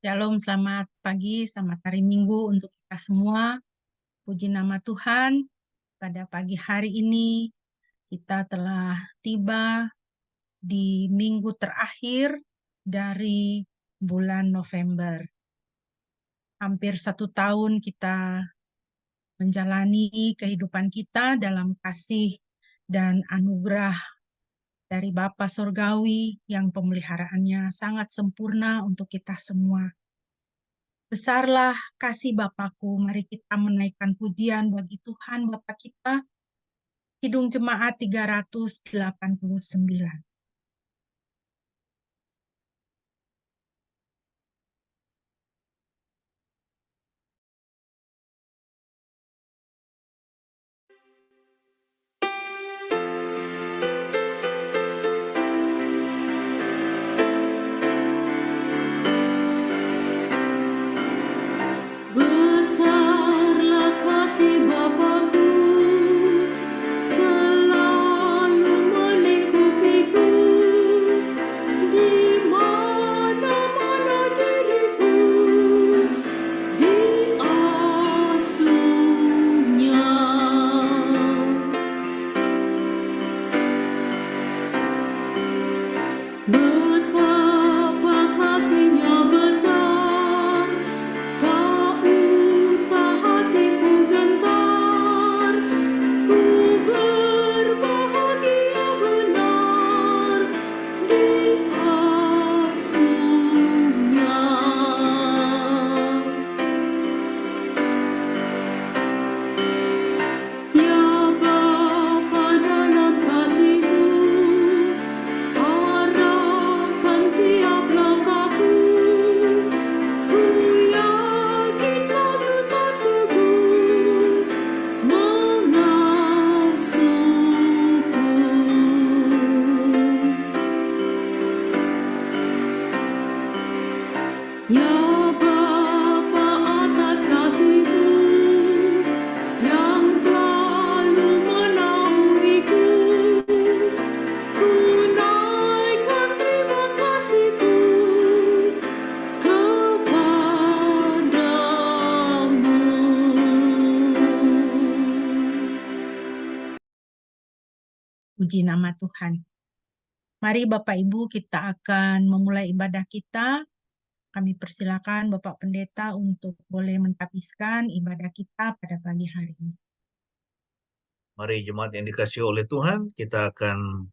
Shalom, selamat pagi, selamat hari Minggu untuk kita semua. Puji nama Tuhan, pada pagi hari ini kita telah tiba di minggu terakhir dari bulan November. Hampir 1 tahun kita menjalani kehidupan kita dalam kasih dan anugerah dari Bapa Sorgawi yang pemeliharaannya sangat sempurna untuk kita semua. Besarlah kasih Bapakku, mari kita menaikkan pujian bagi Tuhan Bapa kita. Kidung Jemaat 389. Besarlah kasih Bapakku, selalu melingkupiku, di mana-mana diriku diasuhnya. Betapa kasihnya besar, tak usah hatiku gentar, ku berbahagia benar diasuhnya. Ya Bapa dalam kasih-Mu, arahkan tiap langkahku, ku yakin Kau tetap teguh mengasuhku. Ya Bapa atas kasih-Mu yang selalu menaungiku, ku naikkan terima kasihku kepadamu. Puji nama Tuhan. Mari Bapak Ibu kita akan memulai ibadah kita. Kami persilakan Bapak Pendeta untuk boleh mentapiskan ibadah kita pada pagi hari ini. Mari jemaat yang dikasihi oleh Tuhan, kita akan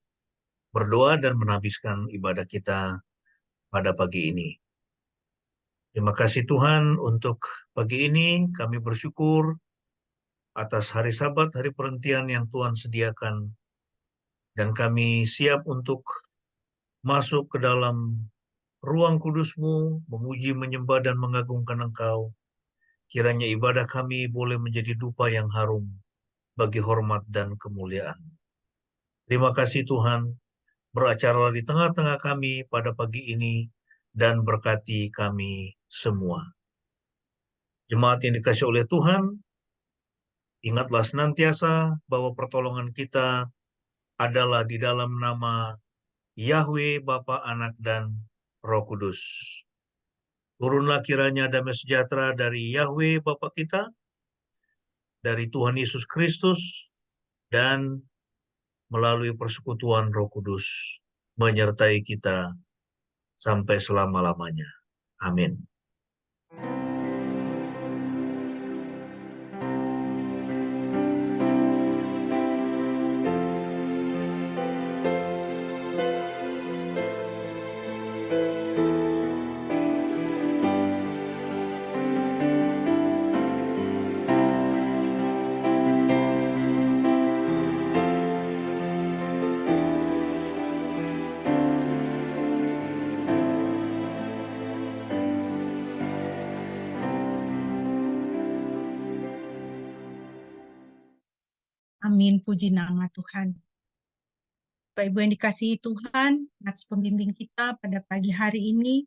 berdoa dan menhabiskan ibadah kita pada pagi ini. Terima kasih Tuhan untuk pagi ini, kami bersyukur atas hari Sabat, hari perhentian yang Tuhan sediakan. Dan kami siap untuk masuk ke dalam ruang kudus-Mu, memuji, menyembah, dan mengagungkan Engkau. Kiranya ibadah kami boleh menjadi dupa yang harum bagi hormat dan kemuliaan. Terima kasih Tuhan, beracaralah di tengah-tengah kami pada pagi ini dan berkati kami semua. Jemaat yang dikasihi oleh Tuhan, ingatlah senantiasa bahwa pertolongan kita adalah di dalam nama Yahweh, Bapa, Anak, dan Roh Kudus. Turunlah kiranya damai sejahtera dari Yahweh Bapa kita, dari Tuhan Yesus Kristus, dan melalui persekutuan Roh Kudus menyertai kita sampai selama-lamanya. Amin. Amin, puji nama Tuhan. Bapak Ibu yang dikasihi Tuhan, nats pembimbing kita pada pagi hari ini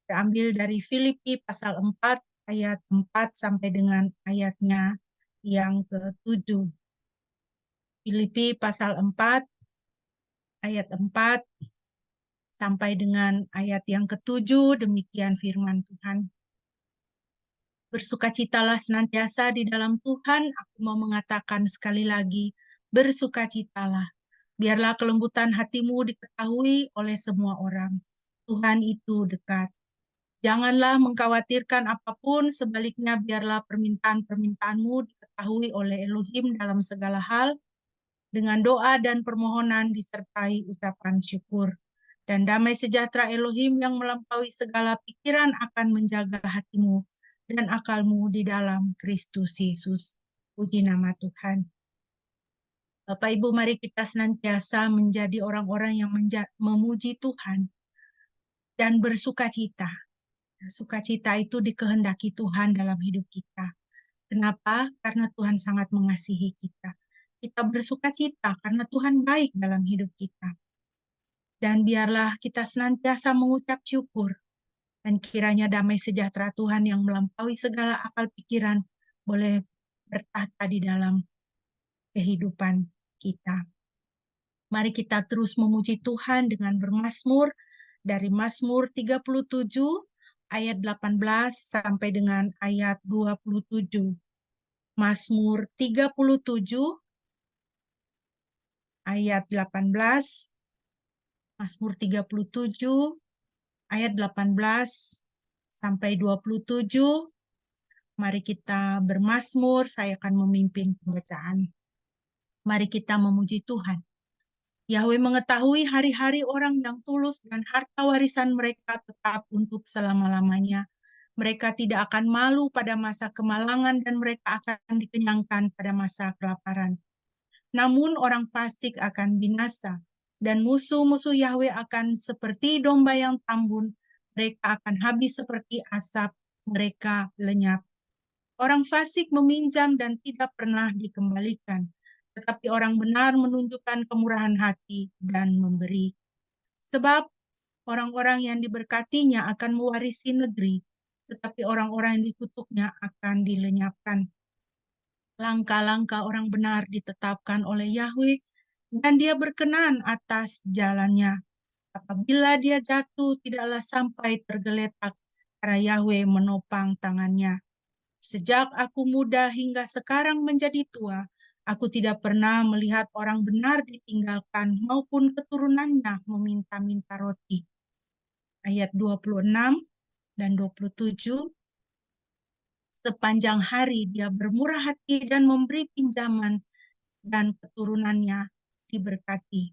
terambil dari Filipi pasal 4 ayat 4 sampai dengan ayatnya yang ke-7. Filipi pasal 4 ayat 4 sampai dengan ayat yang ke-7, demikian firman Tuhan. Bersukacitalah senantiasa di dalam Tuhan, aku mau mengatakan sekali lagi, bersukacitalah. Biarlah kelembutan hatimu diketahui oleh semua orang. Tuhan itu dekat. Janganlah mengkhawatirkan apapun, sebaliknya biarlah permintaan-permintaanmu diketahui oleh Elohim dalam segala hal, dengan doa dan permohonan disertai ucapan syukur. Dan damai sejahtera Elohim yang melampaui segala pikiran akan menjaga hatimu dan akalmu di dalam Kristus Yesus. Puji nama Tuhan. Bapak Ibu, mari kita senantiasa menjadi orang-orang yang memuji Tuhan dan bersukacita. Sukacita itu dikehendaki Tuhan dalam hidup kita. Kenapa? Karena Tuhan sangat mengasihi kita. Kita bersukacita karena Tuhan baik dalam hidup kita. Dan biarlah kita senantiasa mengucap syukur. Dan kiranya damai sejahtera Tuhan yang melampaui segala akal pikiran boleh bertahta di dalam kehidupan kita. Mari kita terus memuji Tuhan dengan bermazmur dari Mazmur 37 ayat 18 sampai dengan ayat 27. Mazmur 37 ayat 18, Mazmur 37 ayat 18 sampai 27. Mari kita bermazmur, saya akan memimpin pembacaan. Mari kita memuji Tuhan. Yahweh mengetahui hari-hari orang yang tulus dan harta warisan mereka tetap untuk selama-lamanya. Mereka tidak akan malu pada masa kemalangan dan mereka akan dikenyangkan pada masa kelaparan. Namun orang fasik akan binasa dan musuh-musuh Yahweh akan seperti domba yang tambun. Mereka akan habis seperti asap, mereka lenyap. Orang fasik meminjam dan tidak pernah dikembalikan, tetapi orang benar menunjukkan kemurahan hati dan memberi. Sebab orang-orang yang diberkatinya akan mewarisi negeri, tetapi orang-orang yang dikutuknya akan dilenyapkan. Langkah-langkah orang benar ditetapkan oleh Yahweh, dan dia berkenan atas jalannya. Apabila dia jatuh, tidaklah sampai tergeletak, karena Yahweh menopang tangannya. Sejak aku muda hingga sekarang menjadi tua, aku tidak pernah melihat orang benar ditinggalkan maupun keturunannya meminta-minta roti. Ayat 26 dan 27. Sepanjang hari dia bermurah hati dan memberi pinjaman, dan keturunannya diberkati.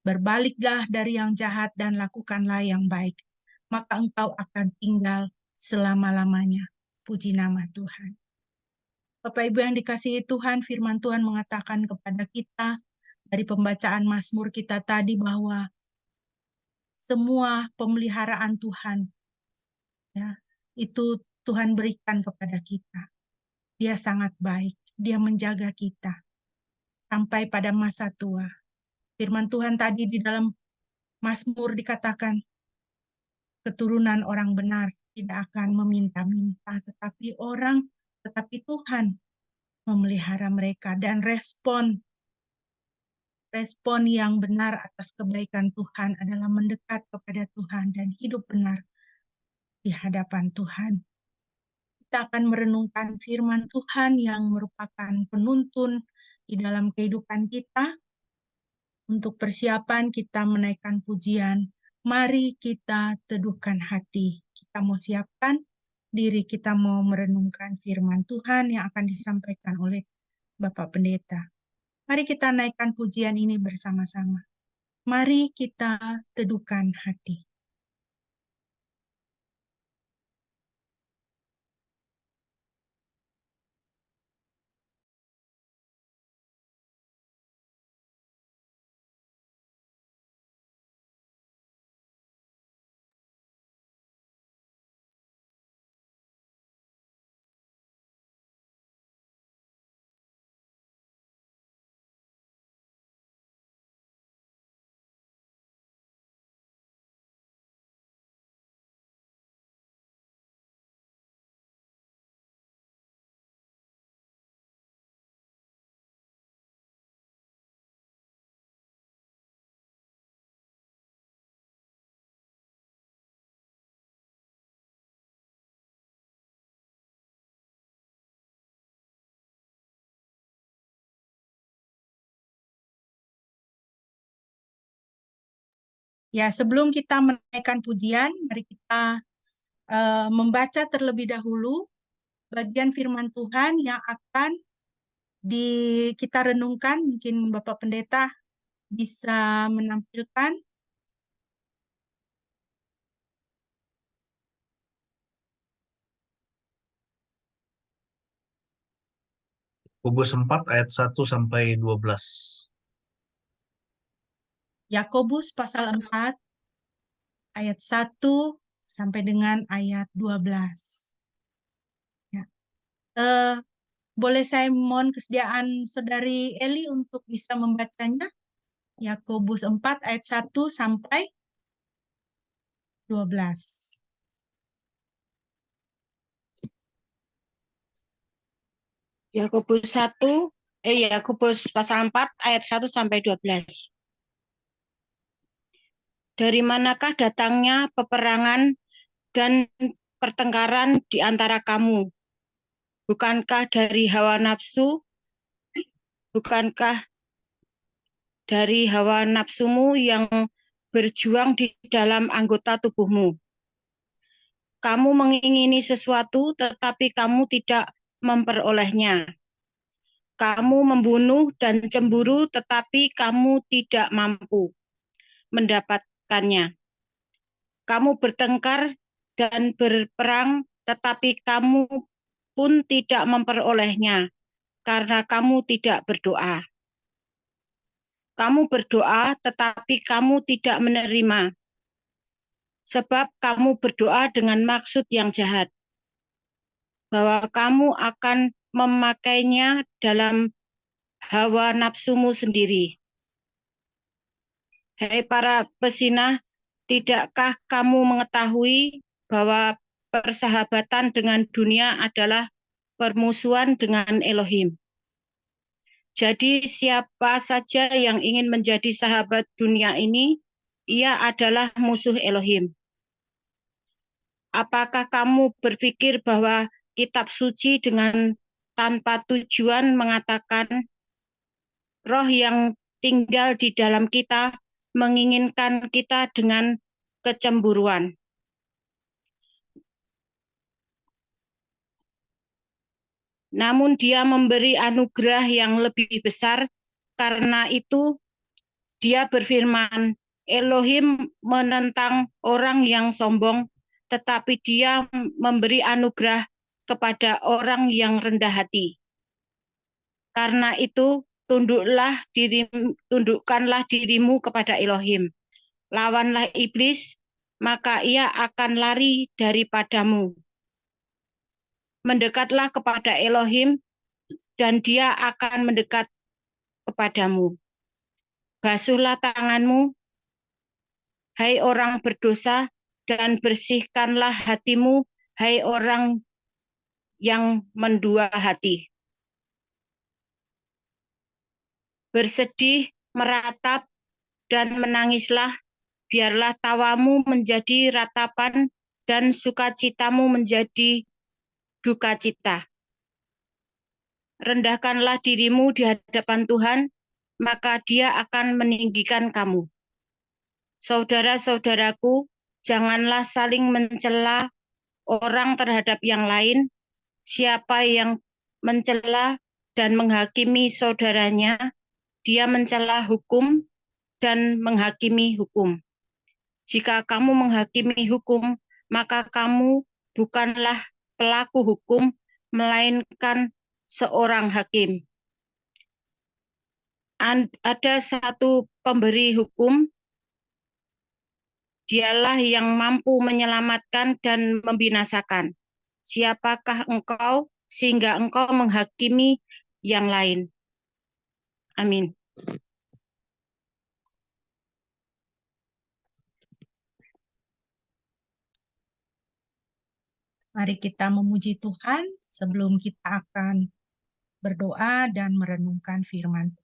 Berbaliklah dari yang jahat dan lakukanlah yang baik, maka engkau akan tinggal selama-lamanya. Puji nama Tuhan. Bapak Ibu yang dikasihi Tuhan, firman Tuhan mengatakan kepada kita dari pembacaan Mazmur kita tadi bahwa semua pemeliharaan Tuhan, ya, itu Tuhan berikan kepada kita. Dia sangat baik, dia menjaga kita sampai pada masa tua. Firman Tuhan tadi di dalam Mazmur dikatakan, keturunan orang benar tidak akan meminta-minta, tetapi Tuhan memelihara mereka. Dan respon yang benar atas kebaikan Tuhan adalah mendekat kepada Tuhan dan hidup benar di hadapan Tuhan. Kita akan merenungkan firman Tuhan yang merupakan penuntun di dalam kehidupan kita. Untuk persiapan kita menaikkan pujian, mari kita teduhkan hati. Kita mau siapkan diri, kita mau merenungkan firman Tuhan yang akan disampaikan oleh Bapak Pendeta. Mari kita naikkan pujian ini bersama-sama. Mari kita teduhkan hati. Ya, sebelum kita menaikkan pujian, mari kita membaca terlebih dahulu bagian firman Tuhan yang akan kita renungkan. Mungkin Bapak Pendeta bisa menampilkan. Yakobus 4 ayat 1 sampai 12. Yakobus pasal 4 ayat 1 sampai dengan ayat 12. Ya. Boleh saya mohon kesediaan Saudari Eli untuk bisa membacanya? Yakobus 4 ayat 1 sampai 12. Yakobus pasal 4 ayat 1 sampai 12. Dari manakah datangnya peperangan dan pertengkaran di antara kamu? Bukankah dari hawa nafsu? Bukankah dari hawa nafsumu yang berjuang di dalam anggota tubuhmu? Kamu mengingini sesuatu, tetapi kamu tidak memperolehnya. Kamu membunuh dan cemburu, tetapi kamu tidak mampu mendapatkannya. Kamu bertengkar dan berperang, tetapi kamu pun tidak memperolehnya, karena kamu tidak berdoa. Kamu berdoa, tetapi kamu tidak menerima, sebab kamu berdoa dengan maksud yang jahat, bahwa kamu akan memakainya dalam hawa nafsumu sendiri. Hai para pezinah, tidakkah kamu mengetahui bahwa persahabatan dengan dunia adalah permusuhan dengan Elohim? Jadi siapa saja yang ingin menjadi sahabat dunia ini, ia adalah musuh Elohim. Apakah kamu berpikir bahwa kitab suci dengan tanpa tujuan mengatakan roh yang tinggal di dalam kita menginginkan kita dengan kecemburuan? Namun Dia memberi anugerah yang lebih besar. Karena itu Dia berfirman, Elohim menentang orang yang sombong, tetapi Dia memberi anugerah kepada orang yang rendah hati. Karena itu tundukkanlah dirimu kepada Elohim. Lawanlah iblis, maka ia akan lari daripadamu. Mendekatlah kepada Elohim, dan Dia akan mendekat kepadamu. Basuhlah tanganmu, hai orang berdosa, dan bersihkanlah hatimu, hai orang yang mendua hati. Bersedih, meratap, dan menangislah, biarlah tawamu menjadi ratapan, dan sukacitamu menjadi duka cita. Rendahkanlah dirimu di hadapan Tuhan, maka Dia akan meninggikan kamu. Saudara-saudaraku, janganlah saling mencela orang terhadap yang lain. Siapa yang mencela dan menghakimi saudaranya, dia mencela hukum dan menghakimi hukum. Jika kamu menghakimi hukum, maka kamu bukanlah pelaku hukum, melainkan seorang hakim. Ada satu pemberi hukum, Dialah yang mampu menyelamatkan dan membinasakan. Siapakah engkau sehingga engkau menghakimi yang lain? Amin. Mari kita memuji Tuhan sebelum kita akan berdoa dan merenungkan firman Tuhan.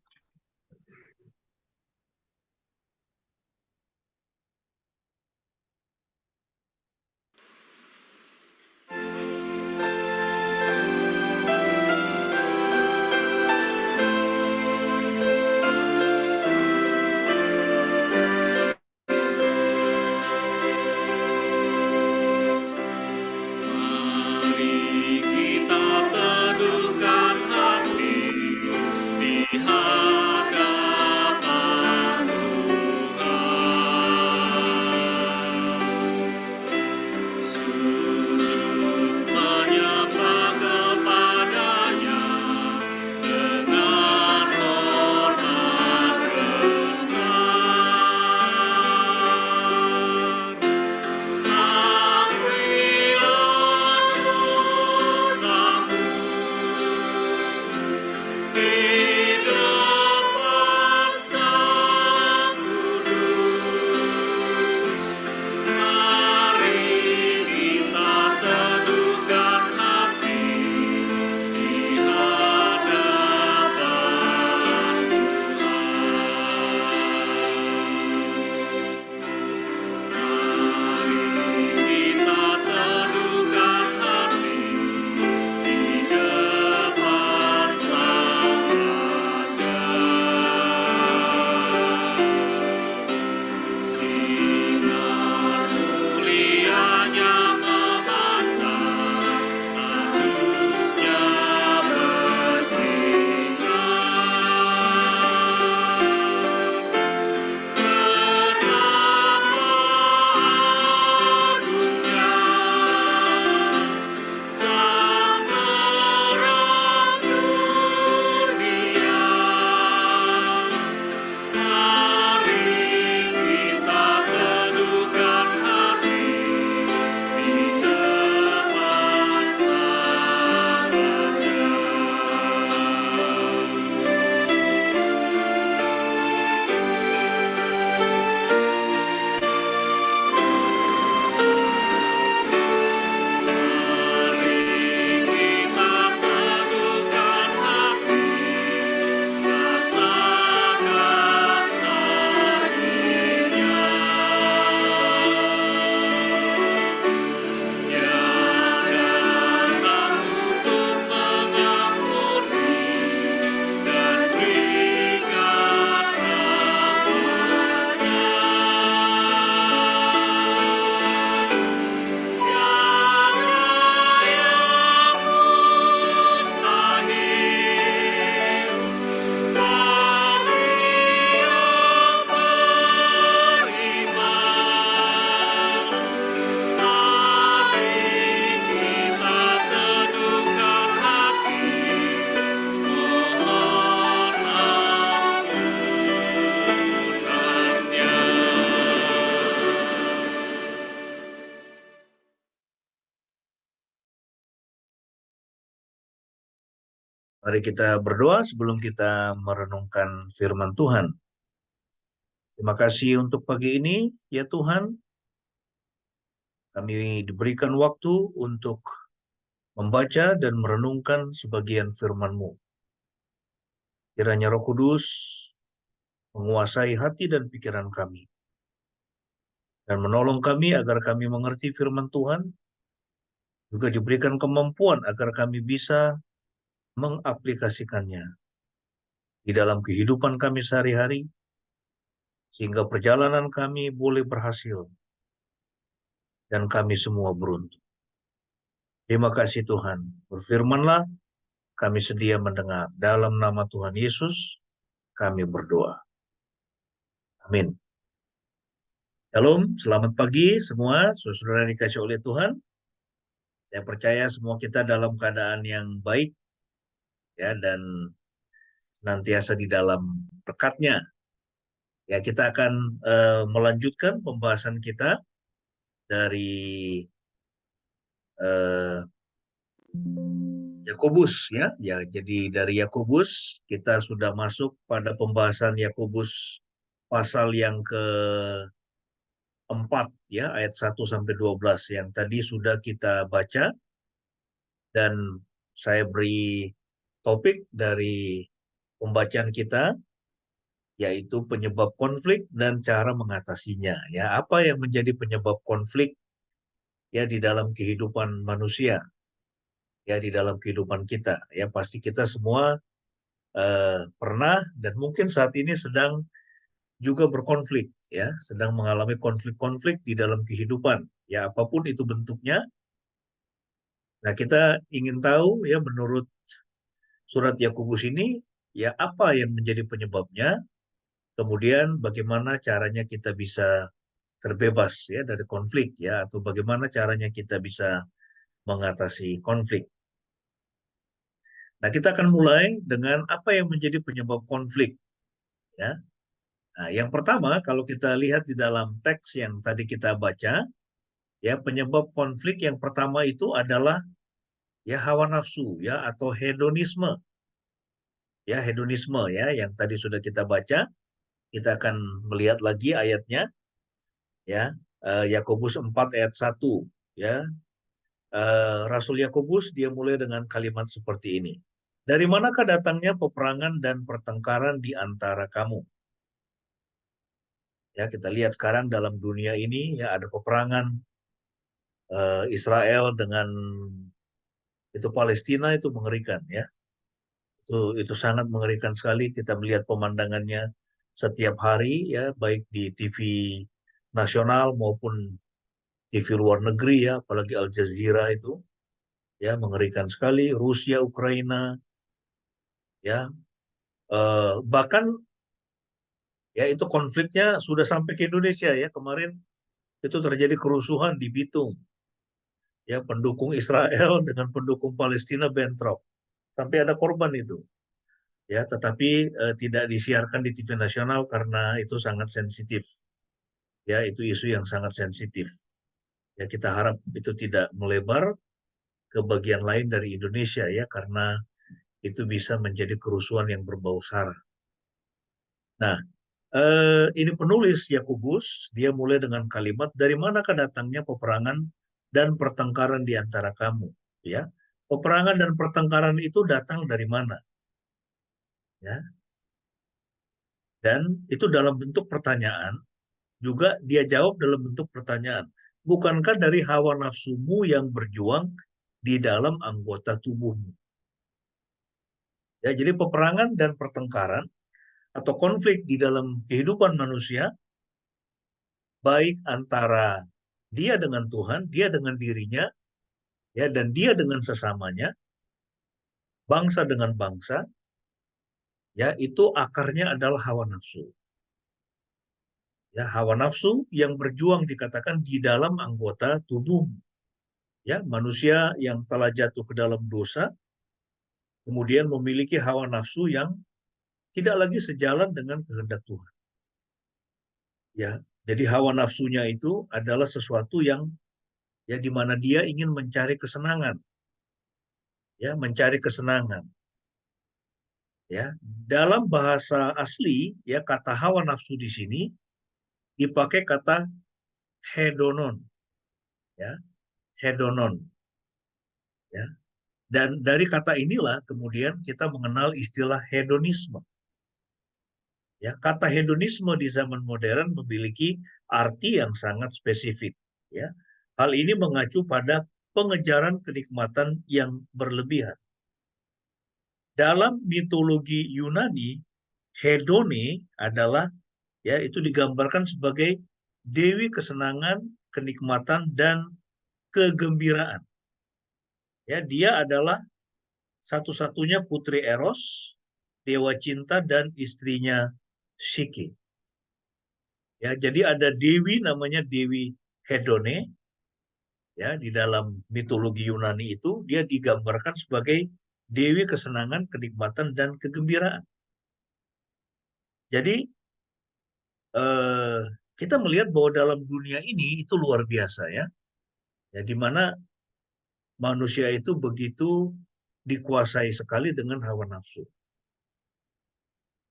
Mari kita berdoa sebelum kita merenungkan firman Tuhan. Terima kasih untuk pagi ini, ya Tuhan. Kami diberikan waktu untuk membaca dan merenungkan sebagian firman-Mu. Kiranya Roh Kudus menguasai hati dan pikiran kami, dan menolong kami agar kami mengerti firman Tuhan, juga diberikan kemampuan agar kami bisa mengaplikasikannya di dalam kehidupan kami sehari-hari, sehingga perjalanan kami boleh berhasil, dan kami semua beruntung. Terima kasih Tuhan. Berfirmanlah, kami sedia mendengar. Dalam nama Tuhan Yesus, kami berdoa. Amin. Shalom, selamat pagi semua, saudara dikasih oleh Tuhan. Saya percaya semua kita dalam keadaan yang baik, ya, dan senantiasa di dalam berkat-Nya. Ya, kita akan melanjutkan pembahasan kita dari Yakobus, ya. Ya, jadi dari Yakobus kita sudah masuk pada pembahasan Yakobus pasal yang ke-4, ya, ayat 1 sampai 12 yang tadi sudah kita baca, dan saya beri topik dari pembacaan kita, yaitu penyebab konflik dan cara mengatasinya. Ya, apa yang menjadi penyebab konflik, ya, di dalam kehidupan manusia, ya, di dalam kehidupan kita. Ya, pasti kita semua pernah dan mungkin saat ini sedang juga berkonflik, ya, sedang mengalami konflik-konflik di dalam kehidupan, ya, apapun itu bentuknya. Nah, kita ingin tahu, ya, menurut surat Yakobus ini, ya, apa yang menjadi penyebabnya, kemudian bagaimana caranya kita bisa terbebas, ya, dari konflik, ya, atau bagaimana caranya kita bisa mengatasi konflik. Nah, kita akan mulai dengan apa yang menjadi penyebab konflik, ya. Nah, yang pertama, kalau kita lihat di dalam teks yang tadi kita baca, ya, penyebab konflik yang pertama itu adalah, ya, hawa nafsu, ya, atau hedonisme. Ya, hedonisme, ya, yang tadi sudah kita baca. Kita akan melihat lagi ayatnya, ya. Yakobus 4 ayat 1, ya. Rasul Yakobus dia mulai dengan kalimat seperti ini. Dari manakah datangnya peperangan dan pertengkaran di antara kamu? Ya, kita lihat sekarang dalam dunia ini, ya, ada peperangan Israel dengan itu Palestina, itu mengerikan, ya. Itu sangat mengerikan sekali. Kita melihat pemandangannya setiap hari, ya, baik di TV nasional maupun TV luar negeri, ya, apalagi Al Jazeera itu, ya, mengerikan sekali. Rusia, Ukraina, ya, bahkan, ya, itu konfliknya sudah sampai ke Indonesia, ya. Kemarin itu terjadi kerusuhan di Bitung, ya, pendukung Israel dengan pendukung Palestina bentrok, sampai ada korban itu, ya. Tetapi tidak disiarkan di TV nasional karena itu sangat sensitif, ya, itu isu yang sangat sensitif. Ya, kita harap itu tidak melebar ke bagian lain dari Indonesia, ya, karena itu bisa menjadi kerusuhan yang berbau sara. Nah, ini penulis Yakobus, dia mulai dengan kalimat, dari manakah datangnya peperangan dan pertengkaran di antara kamu, ya. Peperangan dan pertengkaran itu datang dari mana, ya. Dan itu dalam bentuk pertanyaan, juga dia jawab dalam bentuk pertanyaan. Bukankah dari hawa nafsumu yang berjuang di dalam anggota tubuhmu? Ya, jadi peperangan dan pertengkaran atau konflik di dalam kehidupan manusia, baik antara dia dengan Tuhan, dia dengan dirinya, ya, dan dia dengan sesamanya, bangsa dengan bangsa, ya, itu akarnya adalah hawa nafsu. Ya, hawa nafsu yang berjuang dikatakan di dalam anggota tubuh. Ya, manusia yang telah jatuh ke dalam dosa, kemudian memiliki hawa nafsu yang tidak lagi sejalan dengan kehendak Tuhan. Ya, jadi hawa nafsunya itu adalah sesuatu yang, ya, di mana dia ingin mencari kesenangan, ya, mencari kesenangan. Ya, dalam bahasa asli ya kata hawa nafsu di sini dipakai kata hedonon, ya, hedonon, ya. Dan dari kata inilah kemudian kita mengenal istilah hedonisme. Ya, kata hedonisme di zaman modern memiliki arti yang sangat spesifik. Ya, hal ini mengacu pada pengejaran kenikmatan yang berlebihan. Dalam mitologi Yunani, hedone adalah ya itu digambarkan sebagai dewi kesenangan, kenikmatan dan kegembiraan. Ya, dia adalah satu-satunya putri Eros, dewa cinta dan istrinya Psyche. Ya, jadi ada dewi namanya Dewi Hedone. Ya, di dalam mitologi Yunani itu dia digambarkan sebagai dewi kesenangan, kenikmatan dan kegembiraan. Jadi kita melihat bahwa dalam dunia ini itu luar biasa ya. Ya, di mana manusia itu begitu dikuasai sekali dengan hawa nafsu.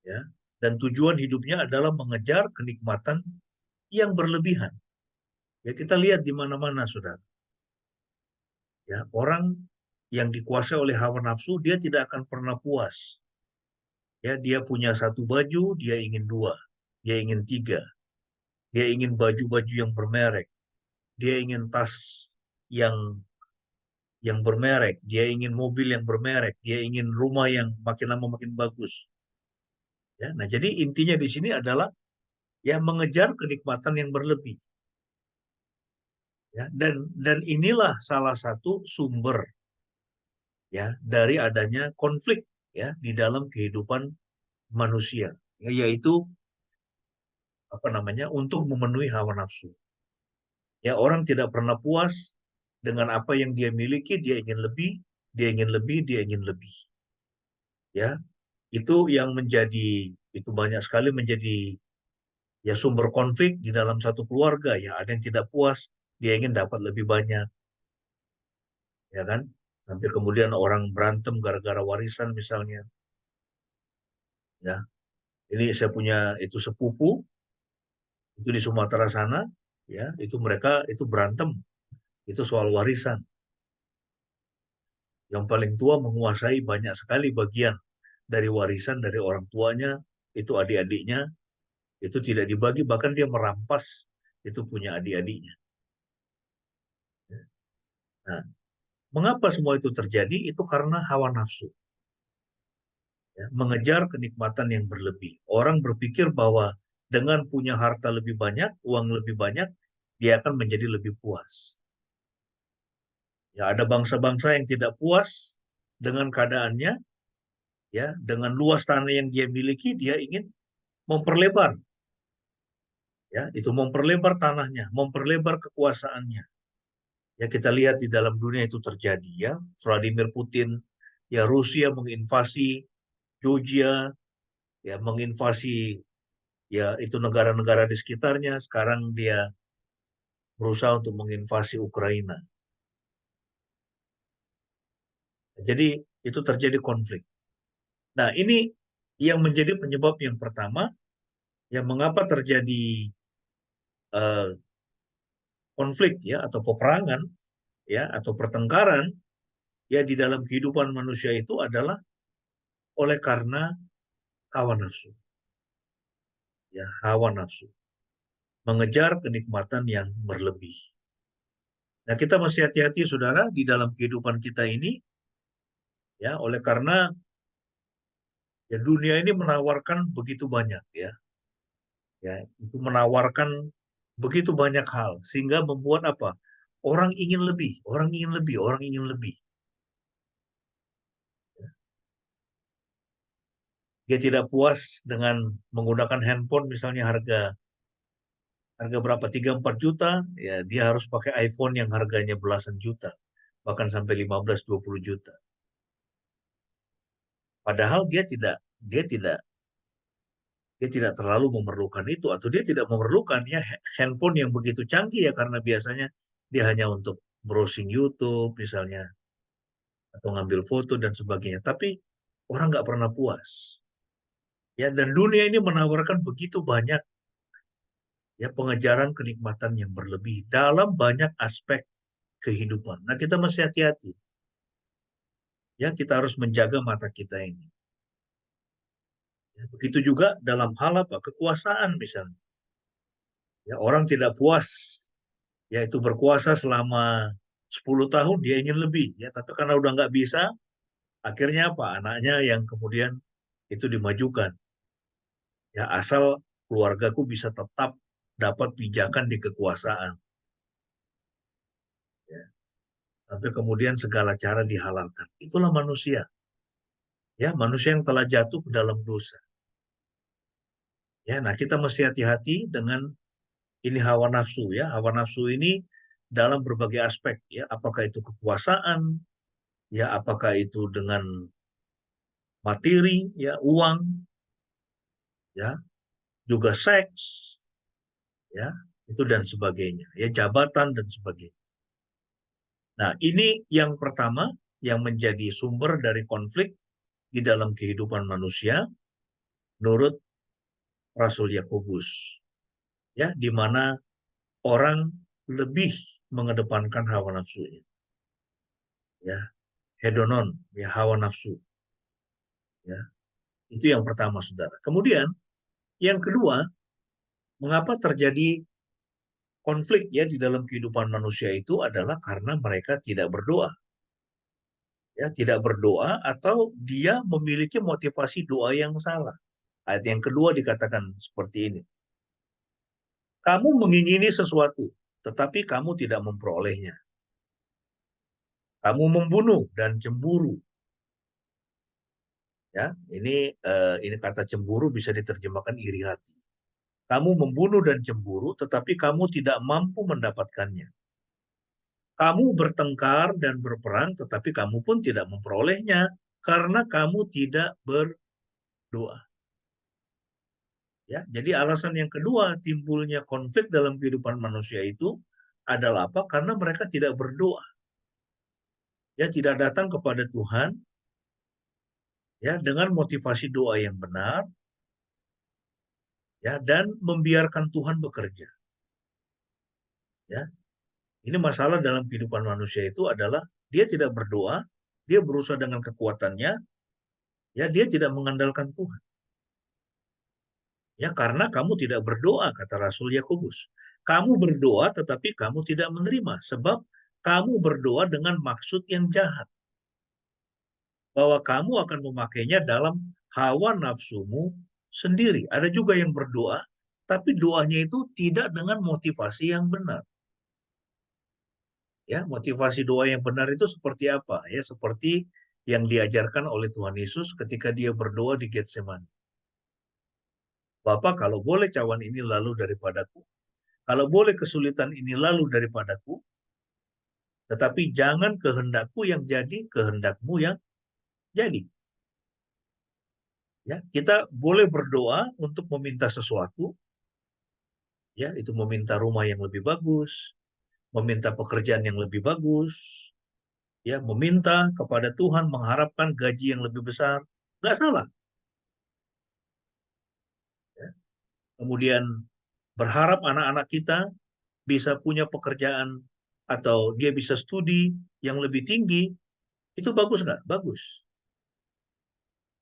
Ya, dan tujuan hidupnya adalah mengejar kenikmatan yang berlebihan. Ya, kita lihat di mana-mana, Saudara. Ya, orang yang dikuasai oleh hawa nafsu, dia tidak akan pernah puas. Ya, dia punya satu baju, dia ingin dua, dia ingin tiga, dia ingin baju-baju yang bermerek, dia ingin tas yang bermerek, dia ingin mobil yang bermerek, dia ingin rumah yang makin lama makin bagus. Ya, nah jadi intinya di sini adalah ya mengejar kenikmatan yang berlebih. Ya, dan inilah salah satu sumber ya dari adanya konflik ya di dalam kehidupan manusia, ya, yaitu apa namanya untuk memenuhi hawa nafsu. Ya, orang tidak pernah puas dengan apa yang dia miliki, dia ingin lebih, dia ingin lebih, dia ingin lebih. Ya, itu yang menjadi itu banyak sekali menjadi ya sumber konflik di dalam satu keluarga. Ya, ada yang tidak puas, dia ingin dapat lebih banyak, ya kan? Sampai kemudian orang berantem gara-gara warisan misalnya. Ya, ini saya punya itu sepupu itu di Sumatera sana, ya, itu mereka itu berantem itu soal warisan. Yang paling tua menguasai banyak sekali bagian dari warisan dari orang tuanya, itu adik-adiknya, itu tidak dibagi, bahkan dia merampas itu punya adik-adiknya. Nah, mengapa semua itu terjadi? Itu karena hawa nafsu. Ya, mengejar kenikmatan yang berlebih. Orang berpikir bahwa dengan punya harta lebih banyak, uang lebih banyak, dia akan menjadi lebih puas. Ya, ada bangsa-bangsa yang tidak puas dengan keadaannya, ya, dengan luas tanah yang dia miliki, dia ingin memperlebar, ya, itu memperlebar tanahnya, memperlebar kekuasaannya. Ya, kita lihat di dalam dunia itu terjadi, ya, Vladimir Putin, ya, Rusia menginvasi Georgia, ya, menginvasi ya itu negara-negara di sekitarnya. Sekarang dia berusaha untuk menginvasi Ukraina. Jadi itu terjadi konflik. Nah, ini yang menjadi penyebab yang pertama, yang mengapa terjadi uh, konflik ya atau peperangan ya atau pertengkaran ya di dalam kehidupan manusia itu adalah oleh karena hawa nafsu. Ya, hawa nafsu. Mengejar kenikmatan yang berlebih. Nah, kita mesti hati-hati Saudara di dalam kehidupan kita ini ya oleh karena ya dunia ini menawarkan begitu banyak ya. Ya, itu menawarkan begitu banyak hal sehingga membuat apa? Orang ingin lebih, orang ingin lebih, orang ingin lebih. Dia tidak puas dengan menggunakan handphone misalnya harga berapa? 3-4 juta, ya dia harus pakai iPhone yang harganya belasan juta, bahkan sampai 15-20 juta. Padahal dia tidak terlalu memerlukan itu atau dia tidak memerlukan ya handphone yang begitu canggih ya karena biasanya dia hanya untuk browsing YouTube misalnya atau ngambil foto dan sebagainya. Tapi Orang nggak pernah puas. Ya, dan dunia ini menawarkan begitu banyak ya pengejaran kenikmatan yang berlebih dalam banyak aspek kehidupan. Nah, kita mesti hati-hati. Ya, kita harus menjaga mata kita ini. Ya, begitu juga dalam hal apa? Kekuasaan misalnya. Ya, orang tidak puas yaitu berkuasa selama 10 tahun, dia ingin lebih. Ya, tapi karena udah nggak bisa, akhirnya apa? Anaknya yang kemudian itu dimajukan. Ya, asal keluargaku bisa tetap dapat pijakan di kekuasaan. Ya, sampai kemudian segala cara dihalalkan. Itulah manusia. Ya, manusia yang telah jatuh ke dalam dosa. Ya, nah kita mesti hati-hati dengan ini hawa nafsu ya. Hawa nafsu ini dalam berbagai aspek ya, apakah itu kekuasaan, ya apakah itu dengan materi, ya uang, ya juga seks, ya itu dan sebagainya, ya jabatan dan sebagainya. Nah, ini yang pertama yang menjadi sumber dari konflik di dalam kehidupan manusia menurut Rasul Yakobus. Ya, di mana orang lebih mengedepankan hawa nafsunya. Ya, hedonon, ya hawa nafsu. Ya, itu yang pertama, Saudara. Kemudian yang kedua, mengapa terjadi konflik ya di dalam kehidupan manusia itu adalah karena mereka tidak berdoa. Ya, tidak berdoa atau dia memiliki motivasi doa yang salah. Ayat yang kedua dikatakan seperti ini. Kamu mengingini sesuatu, tetapi kamu tidak memperolehnya. Kamu membunuh dan cemburu. Ya, ini kata cemburu bisa diterjemahkan iri hati. Kamu membunuh dan cemburu, tetapi kamu tidak mampu mendapatkannya. Kamu bertengkar dan berperang, tetapi kamu pun tidak memperolehnya karena kamu tidak berdoa. Ya, jadi alasan yang kedua timbulnya konflik dalam kehidupan manusia itu adalah apa? Karena mereka tidak berdoa. Ya, tidak datang kepada Tuhan ya dengan motivasi doa yang benar ya dan membiarkan Tuhan bekerja. Ya. Ini masalah dalam kehidupan manusia itu adalah dia tidak berdoa, dia berusaha dengan kekuatannya, ya dia tidak mengandalkan Tuhan. Ya karena kamu tidak berdoa, kata Rasul Yakobus. Kamu berdoa tetapi kamu tidak menerima sebab kamu berdoa dengan maksud yang jahat. Bahwa kamu akan memakainya dalam hawa nafsumu sendiri. Ada juga yang berdoa tapi doanya itu tidak dengan motivasi yang benar. Ya, motivasi doa yang benar itu seperti apa? Ya, seperti yang diajarkan oleh Tuhan Yesus ketika dia berdoa di Getsemani. Bapa, kalau boleh cawan ini lalu daripadaku, kalau boleh kesulitan ini lalu daripadaku, tetapi jangan kehendakku yang jadi, kehendakmu yang jadi. Ya, kita boleh berdoa untuk meminta sesuatu, ya, itu meminta rumah yang lebih bagus, meminta pekerjaan yang lebih bagus, ya, meminta kepada Tuhan mengharapkan gaji yang lebih besar, nggak salah. Ya. Kemudian berharap anak-anak kita bisa punya pekerjaan atau dia bisa studi yang lebih tinggi, itu bagus nggak? Bagus.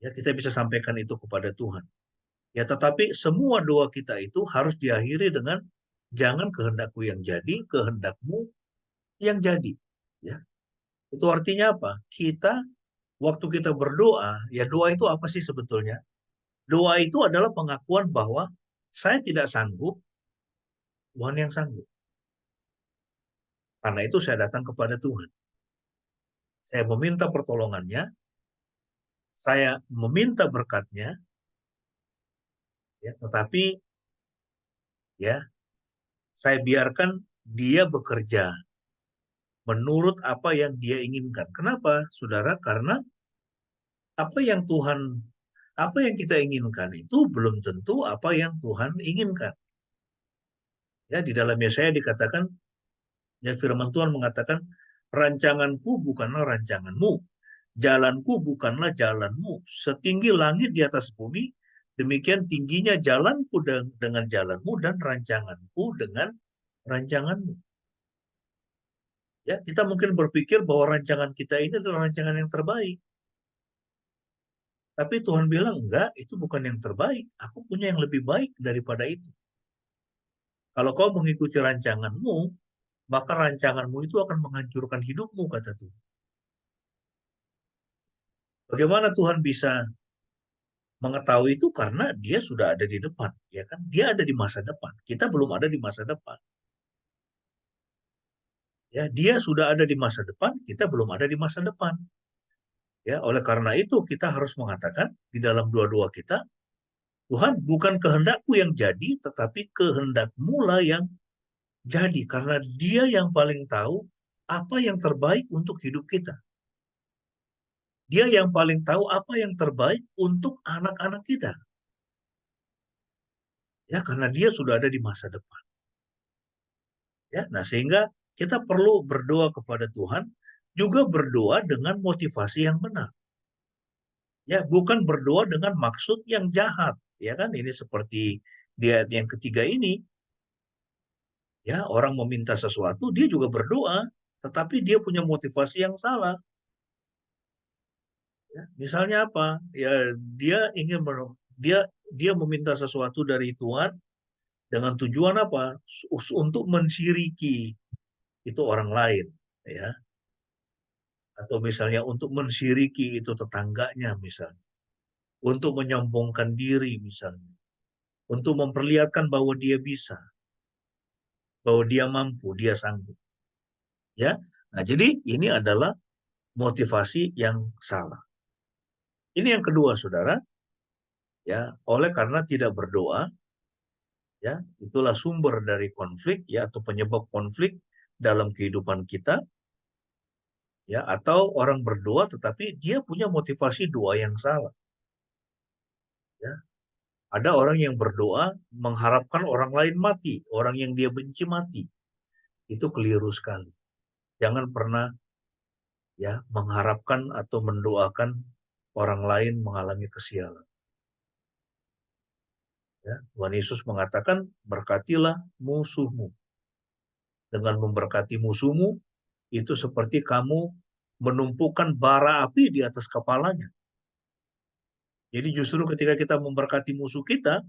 Ya, kita bisa sampaikan itu kepada Tuhan. Ya, tetapi semua doa kita itu harus diakhiri dengan jangan kehendakku yang jadi, kehendakmu yang jadi. Ya, itu artinya apa? Waktu kita berdoa, ya doa itu apa sih sebetulnya? Doa itu adalah pengakuan bahwa saya tidak sanggup, Tuhan yang sanggup. Karena itu saya datang kepada Tuhan. Saya meminta pertolongannya, saya meminta berkatnya, ya, tetapi ya saya biarkan dia bekerja menurut apa yang dia inginkan. Kenapa, saudara? Karena apa yang kita inginkan itu belum tentu apa yang Tuhan inginkan. Ya, di dalam Yesaya dikatakan, ya firman Tuhan mengatakan, rancanganku bukanlah rancanganmu, jalanku bukanlah jalanmu. Setinggi langit di atas bumi, demikian tingginya jalanku dengan jalanmu dan rancanganku dengan rancanganmu. Ya, kita mungkin berpikir bahwa rancangan kita ini adalah rancangan yang terbaik. Tapi Tuhan bilang, enggak, itu bukan yang terbaik. Aku punya yang lebih baik daripada itu. Kalau kau mengikuti rancanganmu, maka rancanganmu itu akan menghancurkan hidupmu, kata Tuhan. Bagaimana Tuhan bisa mengetahui itu? Karena dia sudah ada di depan, ya kan? Dia ada di masa depan. Kita belum ada di masa depan. Ya, dia sudah ada di masa depan, kita belum ada di masa depan. Ya, oleh karena itu kita harus mengatakan di dalam doa-doa kita, Tuhan, bukan kehendakku yang jadi, tetapi kehendak-Mu lah yang jadi, karena Dia yang paling tahu apa yang terbaik untuk hidup kita. Dia yang paling tahu apa yang terbaik untuk anak-anak kita. Ya, karena Dia sudah ada di masa depan. Ya, nah sehingga kita perlu berdoa kepada Tuhan, juga berdoa dengan motivasi yang benar. Ya, bukan berdoa dengan maksud yang jahat, ya kan? Ini seperti di ayat yang ketiga ini, ya, orang meminta sesuatu, dia juga berdoa, tetapi dia punya motivasi yang salah. Ya, misalnya apa? Ya, dia ingin dia meminta sesuatu dari Tuhan dengan tujuan apa? Untuk mensyiriki itu orang lain, ya. Atau misalnya untuk mensyiriki itu tetangganya misalnya. Untuk menyombongkan diri misalnya. Untuk memperlihatkan bahwa dia bisa. Bahwa dia mampu, dia sanggup. Ya. Nah, jadi ini adalah motivasi yang salah. Ini yang kedua, Saudara. Ya, oleh karena tidak berdoa, ya, itulah sumber dari konflik, ya, atau penyebab konflik dalam kehidupan kita. Ya, atau orang berdoa tetapi dia punya motivasi doa yang salah. Ya. Ada orang yang berdoa mengharapkan orang lain mati, orang yang dia benci mati. Itu keliru sekali. Jangan pernah, ya, mengharapkan atau mendoakan orang lain mengalami kesialan. Ya, Tuhan Yesus mengatakan, berkatilah musuhmu. Dengan memberkati musuhmu, itu seperti kamu menumpukan bara api di atas kepalanya. Jadi justru ketika kita memberkati musuh kita,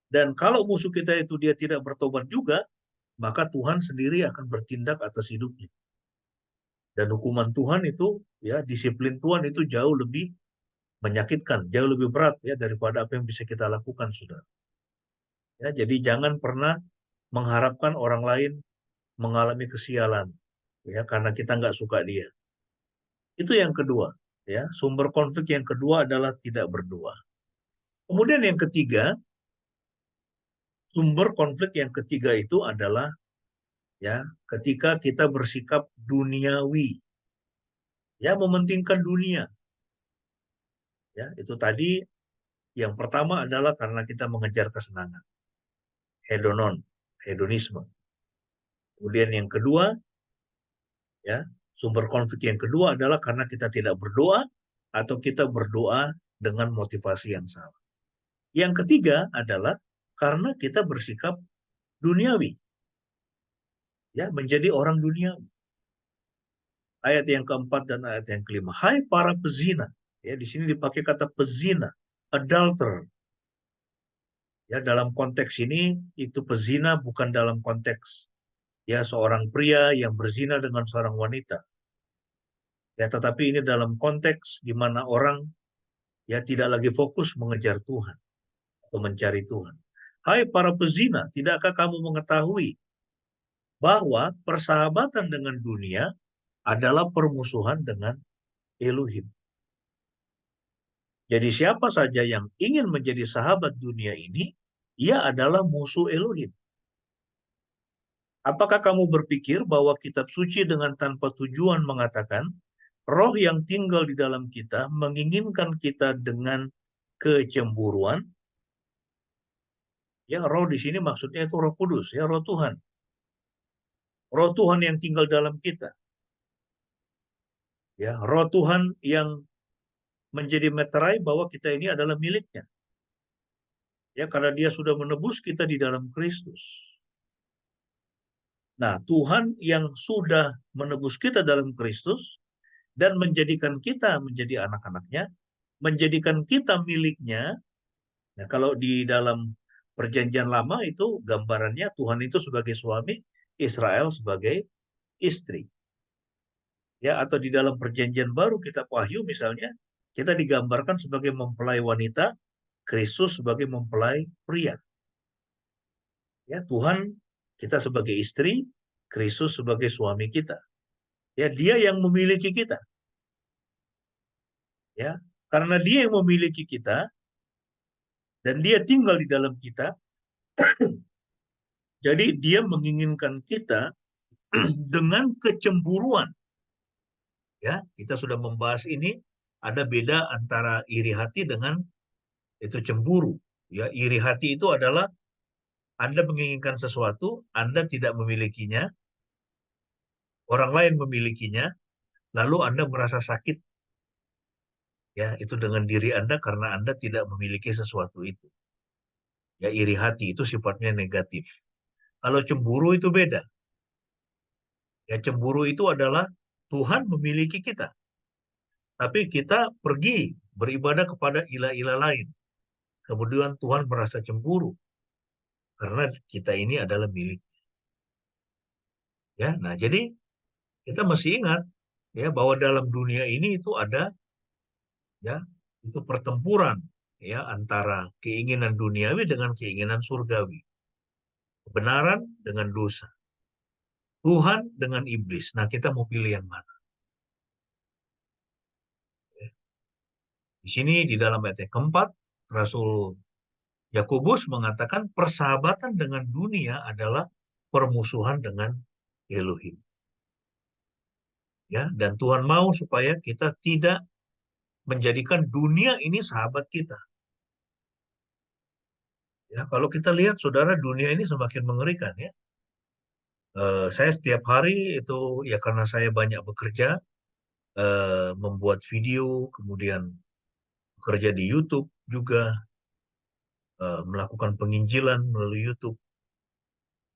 dan kalau musuh kita itu dia tidak bertobat juga, maka Tuhan sendiri akan bertindak atas hidupnya. Dan hukuman Tuhan itu, ya, disiplin Tuhan itu jauh lebih menyakitkan, jauh lebih berat, ya, daripada apa yang bisa kita lakukan, Saudara. Ya, jadi jangan pernah mengharapkan orang lain mengalami kesialan, ya, karena kita nggak suka dia. Itu yang kedua, ya. Sumber konflik yang kedua adalah tidak berdoa. Kemudian yang ketiga, sumber konflik yang ketiga itu adalah, ya, ketika kita bersikap duniawi, ya, mementingkan dunia. Ya, itu tadi yang pertama adalah karena kita mengejar kesenangan. Hedonisme. Kemudian yang kedua, ya, sumber konflik yang kedua adalah karena kita tidak berdoa atau kita berdoa dengan motivasi yang salah. Yang ketiga adalah karena kita bersikap duniawi. Ya, menjadi orang duniawi. Ayat yang keempat dan ayat yang kelima. Hai para pezina. Ya, di sini dipakai kata pezina, adulterer. Ya, dalam konteks ini itu pezina bukan dalam konteks, ya, seorang pria yang berzina dengan seorang wanita. Ya, tetapi ini dalam konteks di mana orang, ya, tidak lagi fokus mengejar Tuhan atau mencari Tuhan. Hai para pezina, tidakkah kamu mengetahui bahwa persahabatan dengan dunia adalah permusuhan dengan Elohim? Jadi siapa saja yang ingin menjadi sahabat dunia ini, ia adalah musuh Elohim. Apakah kamu berpikir bahwa kitab suci dengan tanpa tujuan mengatakan, roh yang tinggal di dalam kita menginginkan kita dengan kecemburuan? Ya, roh di sini maksudnya itu Roh Kudus, ya, Roh Tuhan. Roh Tuhan yang tinggal dalam kita. Ya, roh Tuhan yang menjadi meterai bahwa kita ini adalah miliknya. Ya, karena dia sudah menebus kita di dalam Kristus. Nah, Tuhan yang sudah menebus kita dalam Kristus dan menjadikan kita menjadi anak-anaknya, menjadikan kita miliknya. Nah, kalau di dalam perjanjian lama itu gambarannya Tuhan itu sebagai suami, Israel sebagai istri. Ya, atau di dalam perjanjian baru kitab Wahyu misalnya, kita digambarkan sebagai mempelai wanita, Kristus sebagai mempelai pria. Ya, Tuhan kita sebagai istri, Kristus sebagai suami kita. Ya, dia yang memiliki kita. Ya, karena dia yang memiliki kita dan dia tinggal di dalam kita, jadi dia menginginkan kita dengan kecemburuan. Ya, kita sudah membahas ini, ada beda antara iri hati dengan itu cemburu. Ya, iri hati itu adalah Anda menginginkan sesuatu, Anda tidak memilikinya, orang lain memilikinya, lalu Anda merasa sakit. Ya, itu dengan diri Anda karena Anda tidak memiliki sesuatu itu. Ya, iri hati itu sifatnya negatif. Kalau cemburu itu beda. Ya, cemburu itu adalah Tuhan memiliki kita. Tapi kita pergi beribadah kepada ilah-ilah lain. Kemudian Tuhan merasa cemburu karena kita ini adalah milik. Ya, nah jadi kita mesti ingat ya bahwa dalam dunia ini itu ada ya itu pertempuran ya antara keinginan duniawi dengan keinginan surgawi. Kebenaran dengan dosa. Tuhan dengan iblis. Nah, kita mau pilih yang mana? Di sini di dalam ayat yang keempat, Rasul Yakobus mengatakan persahabatan dengan dunia adalah permusuhan dengan Elohim. Ya, dan Tuhan mau supaya kita tidak menjadikan dunia ini sahabat kita. Ya, kalau kita lihat saudara, dunia ini semakin mengerikan ya. Saya setiap hari itu ya karena saya banyak bekerja, membuat video, kemudian bekerja di YouTube juga, melakukan penginjilan melalui YouTube.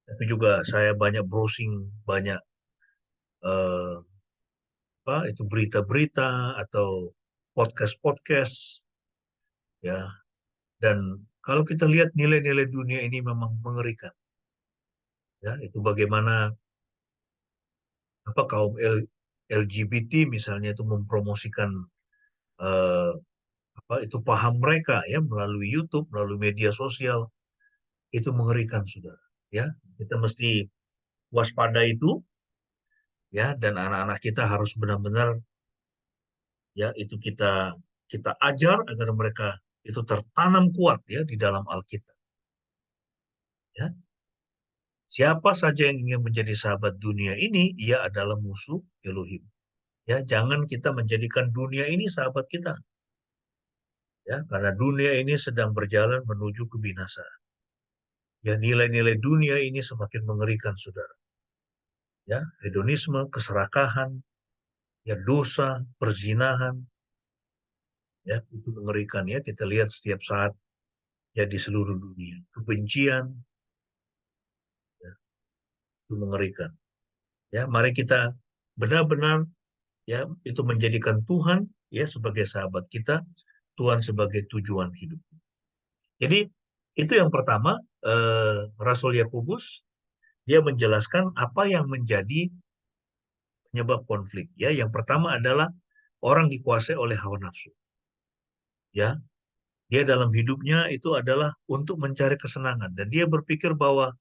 Tapi juga saya banyak browsing, banyak itu berita-berita atau podcast-podcast, ya. Dan kalau kita lihat nilai-nilai dunia ini memang mengerikan, ya. Itu bagaimana kaum LGBT misalnya itu mempromosikan eh, itu paham mereka ya melalui YouTube, melalui media sosial, itu mengerikan saudara. Ya, kita mesti waspada itu, ya, dan anak-anak kita harus benar-benar ya itu kita ajar agar mereka itu tertanam kuat ya di dalam Alkitab. Ya, siapa saja yang ingin menjadi sahabat dunia ini, ia adalah musuh Elohim. Ya, jangan kita menjadikan dunia ini sahabat kita. Ya, karena dunia ini sedang berjalan menuju kebinasaan. Ya, nilai-nilai dunia ini semakin mengerikan, saudara. Ya, hedonisme, keserakahan, ya dosa, perzinahan, ya itu mengerikan ya. Kita lihat setiap saat ya di seluruh dunia. Kebencian, ya, itu mengerikan. Ya, mari kita benar-benar ya itu menjadikan Tuhan ya sebagai sahabat kita, Tuhan sebagai tujuan hidup. Jadi itu yang pertama, Rasul Yakobus dia menjelaskan apa yang menjadi penyebab konflik. Ya, yang pertama adalah orang dikuasai oleh hawa nafsu. Ya, dia dalam hidupnya itu adalah untuk mencari kesenangan dan dia berpikir bahwa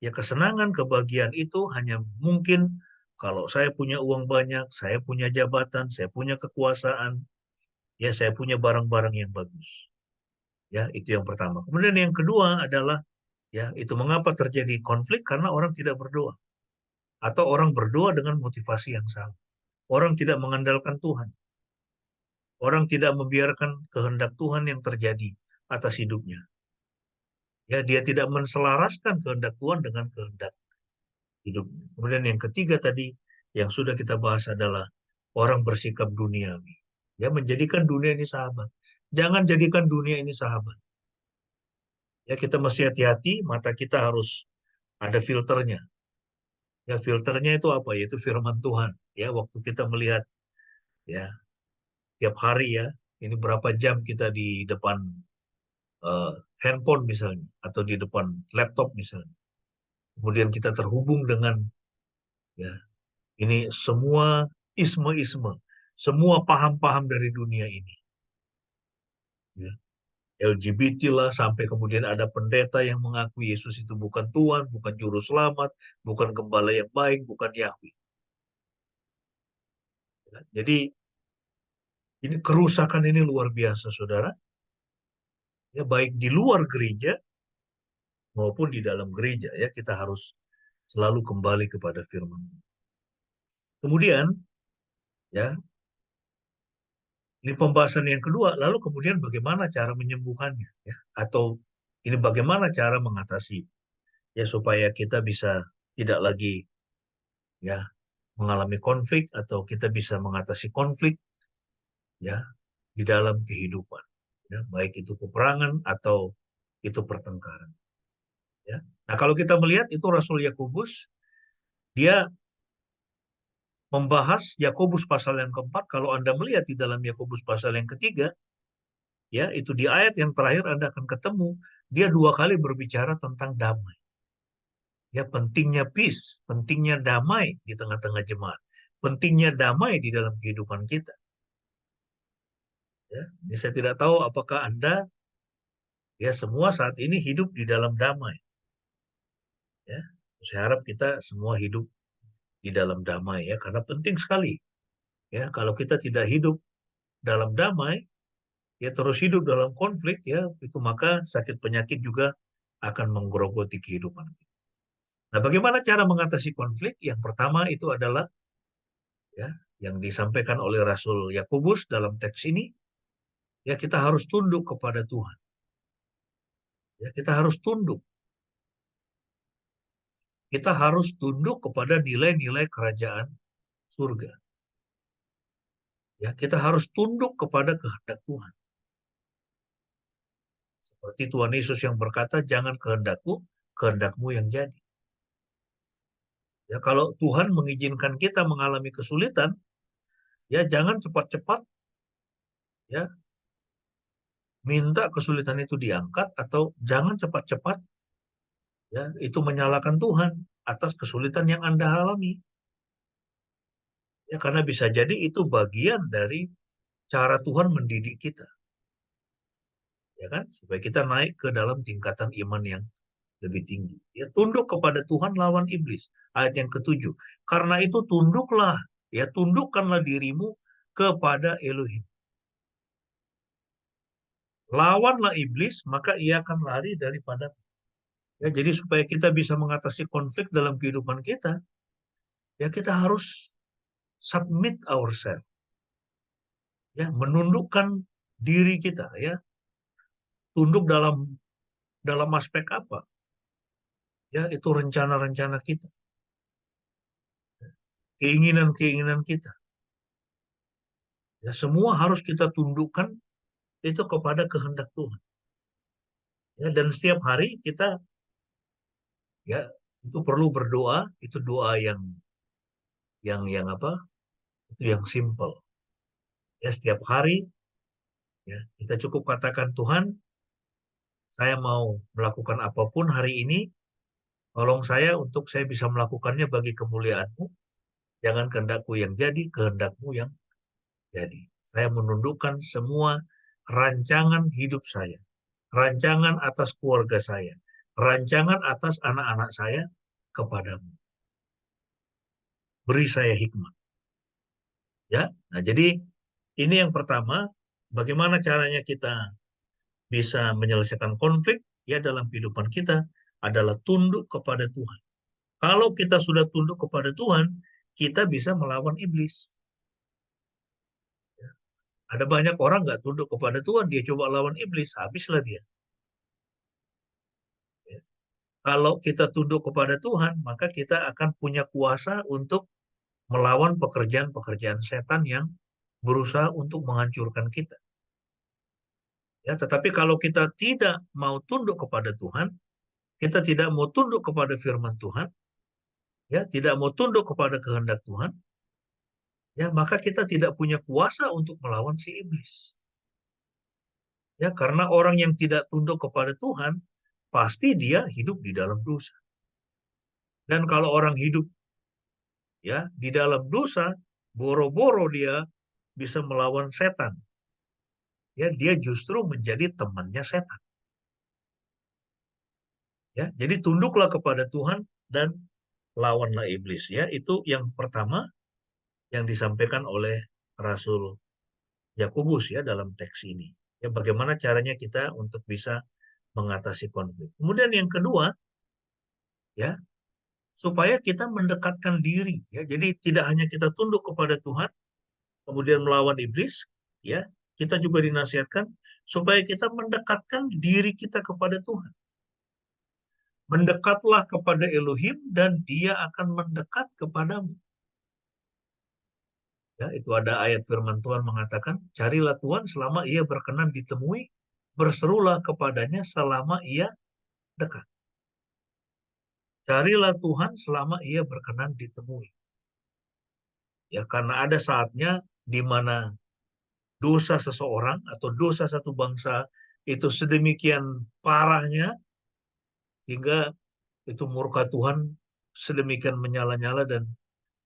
ya kesenangan, kebahagiaan itu hanya mungkin kalau saya punya uang banyak, saya punya jabatan, saya punya kekuasaan, ya saya punya barang-barang yang bagus. Ya, itu yang pertama. Kemudian yang kedua adalah ya itu mengapa terjadi konflik karena orang tidak berdoa atau orang berdoa dengan motivasi yang salah. Orang tidak mengandalkan Tuhan. Orang tidak membiarkan kehendak Tuhan yang terjadi atas hidupnya. Ya, dia tidak menselaraskan kehendak Tuhan dengan kehendak hidupnya. Kemudian yang ketiga tadi yang sudah kita bahas adalah orang bersikap duniawi. Ya, menjadikan dunia ini sahabat. Jangan jadikan dunia ini sahabat. Ya, kita mesti hati-hati, mata kita harus ada filternya. Ya, filternya itu apa? Yaitu firman Tuhan. Ya, waktu kita melihat, ya, tiap hari ya, ini berapa jam kita di depan handphone misalnya, atau di depan laptop misalnya. Kemudian kita terhubung dengan, ya, ini semua isme-isme, semua paham-paham dari dunia ini. Ya. LGBT lah, sampai kemudian ada pendeta yang mengaku Yesus itu bukan Tuhan, bukan Juru Selamat, bukan Gembala yang baik, bukan Yahweh. Ya. Jadi ini kerusakan ini luar biasa, saudara. Ya, baik di luar gereja maupun di dalam gereja, ya, kita harus selalu kembali kepada firman. Kemudian, ya, ini pembahasan yang kedua, lalu kemudian bagaimana cara menyembuhkannya, ya, atau ini bagaimana cara mengatasi, ya, supaya kita bisa tidak lagi, ya, mengalami konflik, atau kita bisa mengatasi konflik, ya, di dalam kehidupan, ya, baik itu peperangan atau itu pertengkaran, ya. Nah, kalau kita melihat itu Rasul Yakobus, dia membahas Yakobus pasal yang keempat. Kalau Anda melihat di dalam Yakobus pasal yang ketiga, ya, itu di ayat yang terakhir Anda akan ketemu dia 2 kali berbicara tentang damai. Ya, pentingnya peace, pentingnya damai di tengah-tengah jemaat, pentingnya damai di dalam kehidupan kita. Ya, ini saya tidak tahu apakah Anda, ya, semua saat ini hidup di dalam damai. Ya, saya harap kita semua hidup di dalam damai, ya, karena penting sekali. Ya, kalau kita tidak hidup dalam damai, ya, terus hidup dalam konflik, ya, itu maka sakit penyakit juga akan menggerogoti kehidupan. Nah, bagaimana cara mengatasi konflik? Yang pertama itu adalah, ya, yang disampaikan oleh Rasul Yakobus dalam teks ini, ya, kita harus tunduk kepada Tuhan. Ya, kita harus tunduk. Kita harus tunduk kepada nilai-nilai kerajaan surga. Ya, kita harus tunduk kepada kehendak Tuhan. Seperti Tuhan Yesus yang berkata, jangan kehendakku, kehendakmu yang jadi. Ya, kalau Tuhan mengizinkan kita mengalami kesulitan, ya, jangan cepat-cepat, ya, minta kesulitan itu diangkat, atau jangan cepat-cepat, ya, itu menyalahkan Tuhan atas kesulitan yang Anda alami. Ya, karena bisa jadi itu bagian dari cara Tuhan mendidik kita. Ya kan? Supaya kita naik ke dalam tingkatan iman yang lebih tinggi. Ya, tunduk kepada Tuhan, lawan iblis. Ayat yang ke-7. Karena itu tunduklah, ya, tundukkanlah dirimu kepada Elohim. Lawanlah iblis, maka ia akan lari daripada. Ya, jadi supaya kita bisa mengatasi konflik dalam kehidupan kita, ya, kita harus submit ourselves. Ya, menundukkan diri kita, ya. Tunduk dalam aspek apa? Ya, itu rencana-rencana kita. Keinginan-keinginan kita. Ya, semua harus kita tundukkan itu kepada kehendak Tuhan. Ya, dan setiap hari kita, ya, itu perlu berdoa, itu doa yang apa? Itu yang simple. Ya, setiap hari, ya, kita cukup katakan, Tuhan, saya mau melakukan apapun hari ini, tolong saya untuk saya bisa melakukannya bagi kemuliaan-Mu. Jangan kehendakku yang jadi, kehendak-Mu yang jadi. Saya menundukkan semua rancangan hidup saya, rancangan atas keluarga saya, rancangan atas anak-anak saya kepadamu. Beri saya hikmat. Ya, nah, jadi ini yang pertama, bagaimana caranya kita bisa menyelesaikan konflik, ya, dalam kehidupan kita adalah tunduk kepada Tuhan. Kalau kita sudah tunduk kepada Tuhan, kita bisa melawan iblis. Ya. Ada banyak orang nggak tunduk kepada Tuhan, dia coba lawan iblis, habislah dia. Ya. Kalau kita tunduk kepada Tuhan, maka kita akan punya kuasa untuk melawan pekerjaan-pekerjaan setan yang berusaha untuk menghancurkan kita. Ya, tetapi kalau kita tidak mau tunduk kepada Tuhan, kita tidak mau tunduk kepada firman Tuhan, ya, tidak mau tunduk kepada kehendak Tuhan, ya, maka kita tidak punya kuasa untuk melawan si iblis. Ya, karena orang yang tidak tunduk kepada Tuhan, pasti dia hidup di dalam dosa. Dan kalau orang hidup ya di dalam dosa, boro-boro dia bisa melawan setan. Ya, dia justru menjadi temannya setan. Ya, jadi tunduklah kepada Tuhan dan lawanlah iblis. Ya, itu yang pertama yang disampaikan oleh Rasul Yakobus ya dalam teks ini. Ya, bagaimana caranya kita untuk bisa mengatasi konflik. Kemudian yang kedua, ya, supaya kita mendekatkan diri. Ya, jadi tidak hanya kita tunduk kepada Tuhan, kemudian melawan iblis, ya, kita juga dinasihatkan supaya kita mendekatkan diri kita kepada Tuhan. Mendekatlah kepada Elohim dan Dia akan mendekat kepadamu. Ya, itu ada ayat firman Tuhan mengatakan, carilah Tuhan selama Ia berkenan ditemui, berserulah kepadanya selama Ia dekat. Carilah Tuhan selama Ia berkenan ditemui. Ya, karena ada saatnya di mana dosa seseorang atau dosa satu bangsa itu sedemikian parahnya hingga itu murka Tuhan sedemikian menyala-nyala dan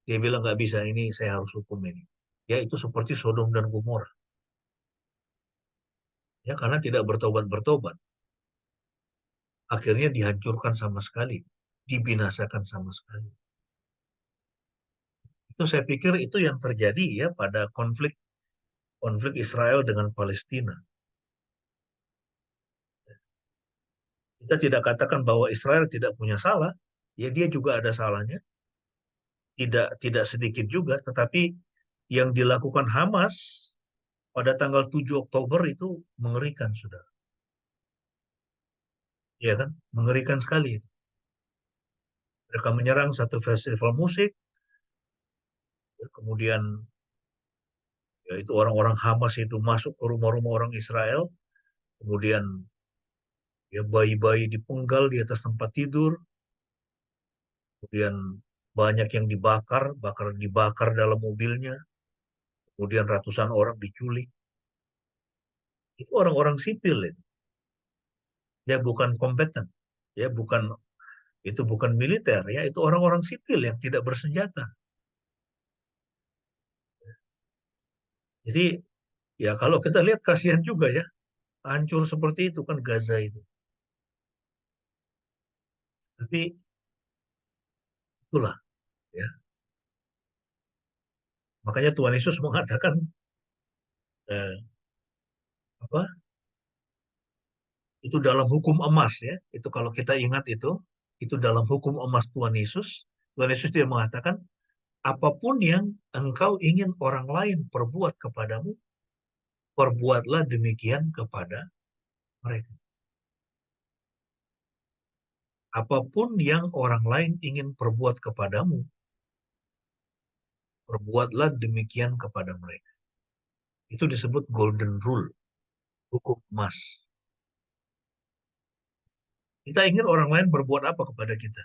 dia bilang nggak bisa, ini saya harus hukum ini. Ya, itu seperti Sodom dan Gomora. Ya, karena tidak bertobat-bertobat. Akhirnya dihancurkan sama sekali, dibinasakan sama sekali. Itu saya pikir itu yang terjadi ya pada konflik Israel dengan Palestina. Kita tidak katakan bahwa Israel tidak punya salah, ya dia juga ada salahnya. Tidak sedikit juga, tetapi yang dilakukan Hamas pada tanggal 7 Oktober itu mengerikan, saudara. Ya kan? Mengerikan sekali itu. Mereka menyerang satu festival musik, ya, kemudian ya, itu orang-orang Hamas itu masuk ke rumah-rumah orang Israel, kemudian ya bayi-bayi dipenggal di atas tempat tidur, kemudian banyak yang dibakar dalam mobilnya, kemudian ratusan orang diculik. Itu orang-orang sipil itu. Ya bukan kompeten, ya itu bukan militer, ya itu orang-orang sipil yang tidak bersenjata. Jadi ya kalau kita lihat kasihan juga ya, hancur seperti itu kan Gaza itu. Tapi itulah ya. Makanya Tuhan Yesus mengatakan eh, apa? Itu dalam hukum emas ya. Itu kalau kita ingat itu dalam hukum emas Tuhan Yesus. Tuhan Yesus dia mengatakan, apapun yang engkau ingin orang lain perbuat kepadamu, perbuatlah demikian kepada mereka. Apapun yang orang lain ingin perbuat kepadamu, perbuatlah demikian kepada mereka. Itu disebut golden rule, hukum emas. Kita ingin orang lain berbuat apa kepada kita?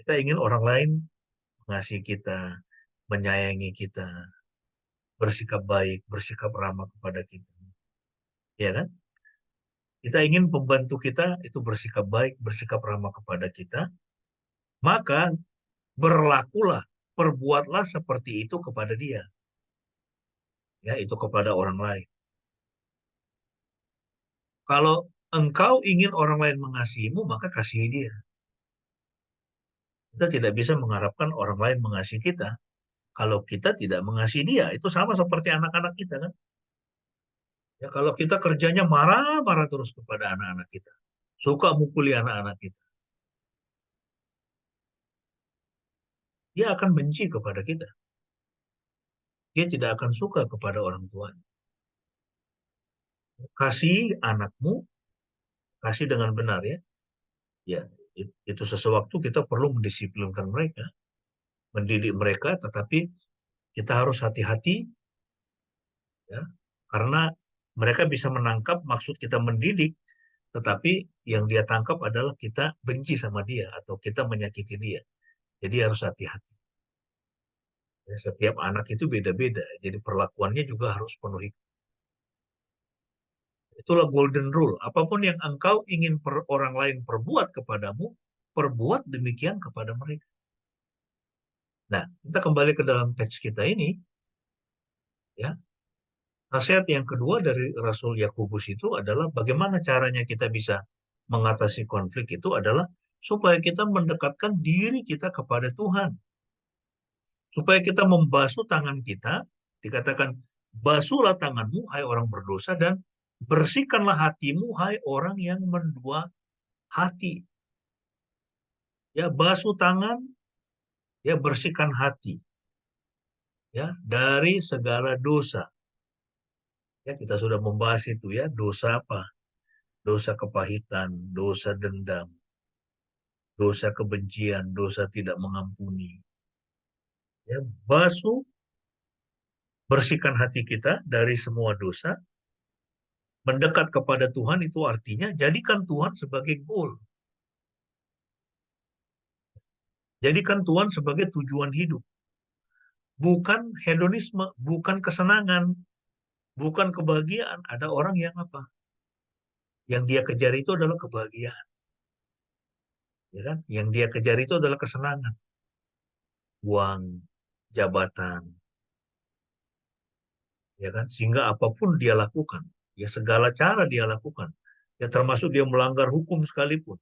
Kita ingin orang lain mengasihi kita, menyayangi kita, bersikap baik, bersikap ramah kepada kita. Ya kan? Kita ingin pembantu kita itu bersikap baik, bersikap ramah kepada kita. Maka berlakulah, perbuatlah seperti itu kepada dia. Ya, itu kepada orang lain. Kalau engkau ingin orang lain mengasihimu, maka kasihi dia. Kita tidak bisa mengharapkan orang lain mengasihi kita kalau kita tidak mengasihi dia. Itu sama seperti anak-anak kita kan. Ya, kalau kita kerjanya marah-marah terus kepada anak-anak kita, suka mukuli anak-anak kita, dia akan benci kepada kita. Dia tidak akan suka kepada orang tuanya. Kasih anakmu, kasih dengan benar ya. Ya, itu sesuatu kita perlu mendisiplinkan mereka. mendidik mereka, tetapi kita harus hati-hati, ya, karena mereka bisa menangkap maksud kita mendidik, tetapi yang dia tangkap adalah kita benci sama dia atau kita menyakiti dia. Jadi harus hati-hati. Ya, setiap anak itu beda-beda, jadi perlakuannya juga harus penuhi. Itulah golden rule. Apapun yang engkau ingin orang lain perbuat kepadamu, perbuat demikian kepada mereka. Nah, kita kembali ke dalam teks kita ini, ya. Nasihat yang kedua dari Rasul Yakobus itu adalah bagaimana caranya kita bisa mengatasi konflik itu adalah supaya kita mendekatkan diri kita kepada Tuhan. Supaya kita membasuh tangan kita, dikatakan, basuhlah tanganmu, hai orang berdosa, dan bersihkanlah hatimu, hai orang yang mendua hati. Ya, basuh tangan, ya, bersihkan hati, ya, dari segala dosa. Ya, kita sudah membahas itu, ya, dosa apa? Dosa kepahitan, dosa dendam, dosa kebencian, dosa tidak mengampuni. Ya, basuh, bersihkan hati kita dari semua dosa. Mendekat kepada Tuhan itu artinya jadikan Tuhan sebagai goal. Jadikan Tuhan sebagai tujuan hidup. Bukan hedonisme, bukan kesenangan, bukan kebahagiaan. Ada orang yang apa? Yang dia kejar itu adalah kebahagiaan. Ya kan? Yang dia kejar itu adalah kesenangan. Uang, jabatan. Ya kan? Sehingga apapun dia lakukan. Ya segala cara dia lakukan. Ya termasuk dia melanggar hukum sekalipun.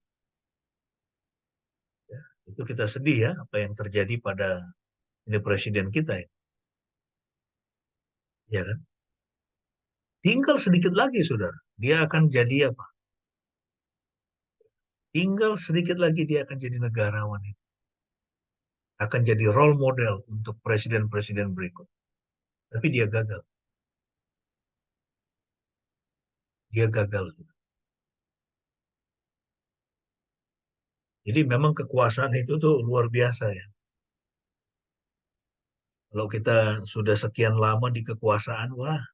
Ya, itu kita sedih ya apa yang terjadi pada ini presiden kita ya. Ya kan? Tinggal sedikit lagi, saudara. Dia akan jadi apa? Tinggal sedikit lagi dia akan jadi negarawan itu. Akan jadi role model untuk presiden-presiden berikut. Tapi dia gagal. Dia gagal. Jadi memang kekuasaan itu tuh luar biasa ya. Kalau kita sudah sekian lama di kekuasaan, wah,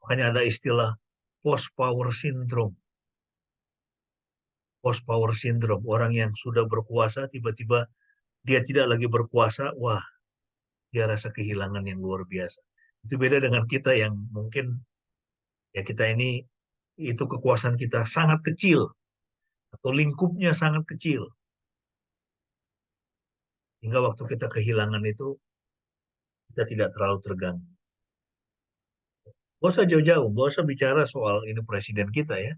makanya ada istilah post power syndrome. Post power syndrome, orang yang sudah berkuasa tiba-tiba dia tidak lagi berkuasa, wah, dia rasa kehilangan yang luar biasa. Itu beda dengan kita yang mungkin ya kita ini itu kekuasaan kita sangat kecil atau lingkupnya sangat kecil. Hingga waktu kita kehilangan itu kita tidak terlalu terganggu. Gak usah jauh-jauh, gak usah bicara soal ini presiden kita ya.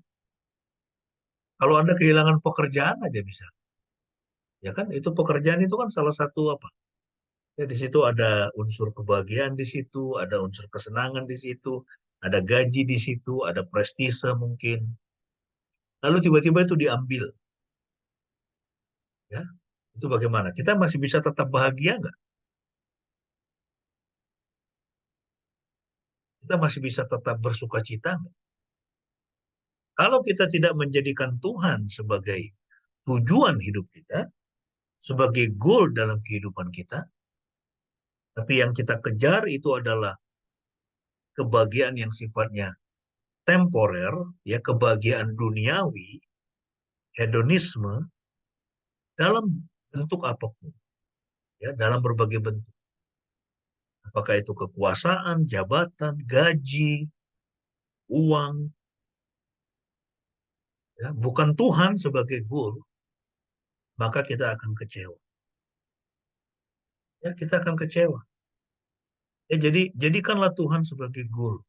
Kalau Anda kehilangan pekerjaan aja bisa. Ya kan, itu pekerjaan itu kan salah satu apa? Ya di situ ada unsur kebahagiaan di situ, ada unsur kesenangan di situ, ada gaji di situ, ada prestise mungkin. Lalu tiba-tiba itu diambil. Ya, itu bagaimana? Kita masih bisa tetap bahagia nggak? Kita masih bisa tetap bersuka cita nggak? Kalau kita tidak menjadikan Tuhan sebagai tujuan hidup kita, sebagai goal dalam kehidupan kita, tapi yang kita kejar itu adalah kebahagiaan yang sifatnya temporer, ya kebahagiaan duniawi, hedonisme, dalam bentuk apapun, ya dalam berbagai bentuk. Apakah itu kekuasaan, jabatan, gaji, uang, ya, bukan Tuhan sebagai goal, maka kita akan kecewa. Ya, kita akan kecewa. Ya, jadi jadikanlah Tuhan sebagai goal,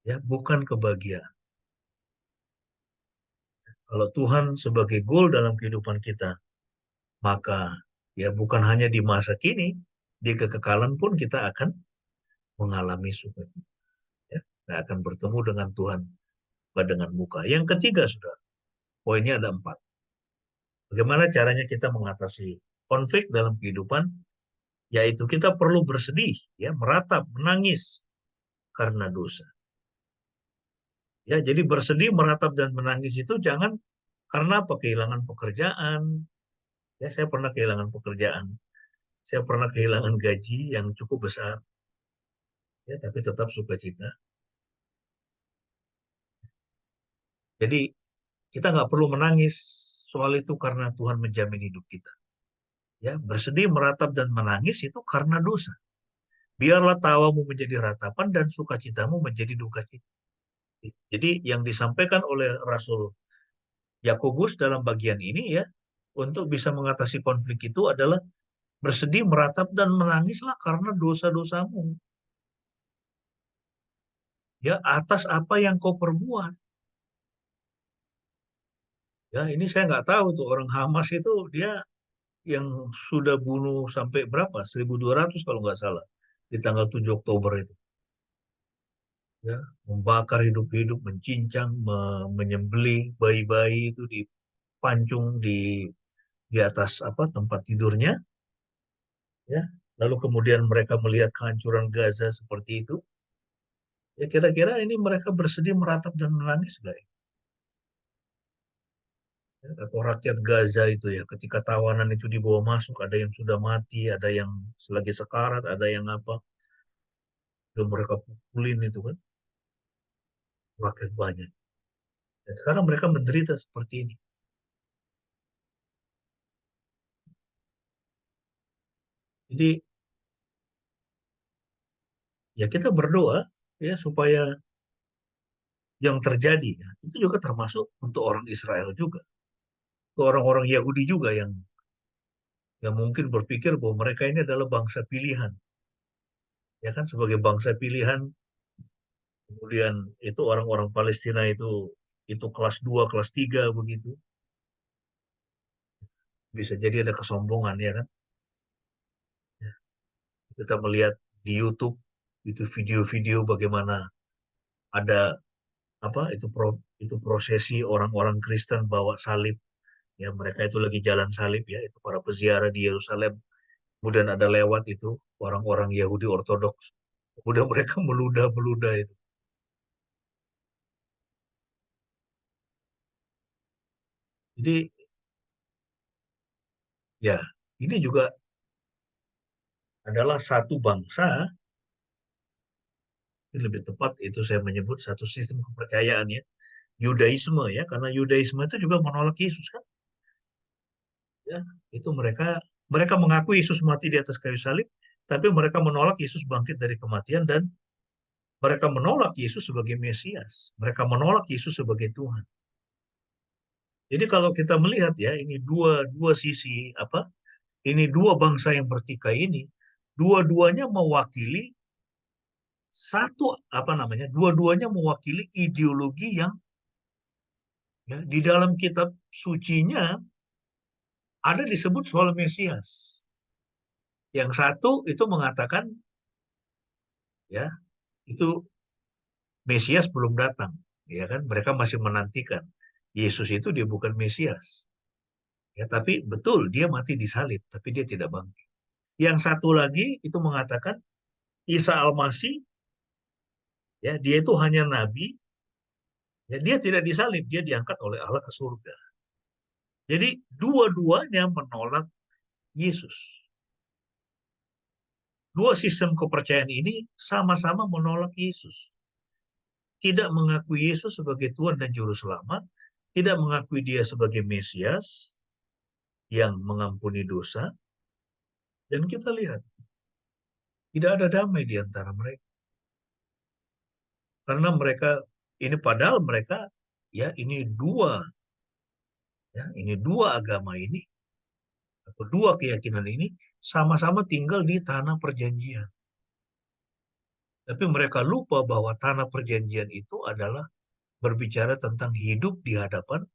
ya, bukan kebahagiaan. Kalau Tuhan sebagai goal dalam kehidupan kita, maka ya bukan hanya di masa kini, di kekekalan pun kita akan mengalami sukacita. Ya, kita akan bertemu dengan Tuhan dengan muka. Yang ketiga, sudah poinnya ada 4. Bagaimana caranya kita mengatasi konflik dalam kehidupan? Yaitu kita perlu bersedih, ya, meratap, menangis karena dosa. Ya, jadi bersedih, meratap dan menangis itu jangan karena apa? Kehilangan pekerjaan. Ya, saya pernah kehilangan pekerjaan. Saya pernah kehilangan gaji yang cukup besar, ya, tapi tetap sukacita. Jadi kita nggak perlu menangis soal itu karena Tuhan menjamin hidup kita. Ya, bersedih, meratap, dan menangis itu karena dosa. Biarlah tawamu menjadi ratapan dan sukacitamu menjadi duka cita. Jadi yang disampaikan oleh Rasul Yakobus dalam bagian ini ya, untuk bisa mengatasi konflik itu adalah bersedih, meratap, dan menangislah karena dosa-dosamu. Ya, atas apa yang kau perbuat. Ya, ini saya nggak tahu tuh orang Hamas itu dia yang sudah bunuh sampai berapa? 1.200 kalau nggak salah di tanggal 7 Oktober itu. Ya, membakar hidup-hidup, mencincang, menyembelih bayi-bayi itu dipancung di atas tempat tidurnya, ya. Lalu kemudian mereka melihat kehancuran Gaza seperti itu. Ya kira-kira ini mereka bersedih, meratap, dan menangis nggak ya? Atau rakyat Gaza itu ya, ketika tawanan itu dibawa masuk, ada yang sudah mati, ada yang selagi sekarat, ada yang apa, dan mereka pukulin itu kan, rakyat banyak. Dan sekarang mereka menderita seperti ini. Jadi ya kita berdoa ya supaya yang terjadi ya, itu juga termasuk untuk orang Israel juga, untuk orang-orang Yahudi juga yang mungkin berpikir bahwa mereka ini adalah bangsa pilihan, ya kan, sebagai bangsa pilihan. Kemudian itu orang-orang Palestina itu kelas 2, kelas 3 begitu. Bisa jadi ada kesombongan ya kan. Ya, kita melihat di YouTube itu video-video bagaimana ada itu prosesi orang-orang Kristen bawa salib. Ya, mereka itu lagi jalan salib ya, itu para peziarah di Yerusalem. Kemudian ada lewat itu orang-orang Yahudi Ortodoks. Kemudian mereka meludah-meludah itu. Jadi ya, ini juga adalah satu bangsa, ini lebih tepat itu saya menyebut satu sistem kepercayaan ya, Yudaisme ya, karena Yudaisme itu juga menolak Yesus kan. Ya, itu mereka mengakui Yesus mati di atas kayu salib, tapi mereka menolak Yesus bangkit dari kematian dan mereka menolak Yesus sebagai Mesias. Mereka menolak Yesus sebagai Tuhan. Jadi kalau kita melihat ya, ini dua sisi ini dua bangsa yang bertikai ini, dua-duanya mewakili dua-duanya mewakili ideologi yang ya, di dalam kitab sucinya ada disebut soal Mesias. Yang satu itu mengatakan ya, itu Mesias belum datang, ya kan? Mereka masih menantikan Yesus itu dia bukan Mesias. Ya, tapi betul dia mati di salib, tapi dia tidak bangkit. Yang satu lagi itu mengatakan Isa Al-Masih, ya dia itu hanya nabi, ya dia tidak disalib, dia diangkat oleh Allah ke surga. Jadi dua-duanya menolak Yesus. Dua sistem kepercayaan ini sama-sama menolak Yesus. Tidak mengakui Yesus sebagai Tuhan dan Juru Selamat, tidak mengakui dia sebagai Mesias yang mengampuni dosa, dan kita lihat tidak ada damai di antara mereka. Karena mereka ini padahal mereka ya ini dua agama ini atau dua keyakinan ini sama-sama tinggal di tanah perjanjian. Tapi mereka lupa bahwa tanah perjanjian itu adalah berbicara tentang hidup di hadapan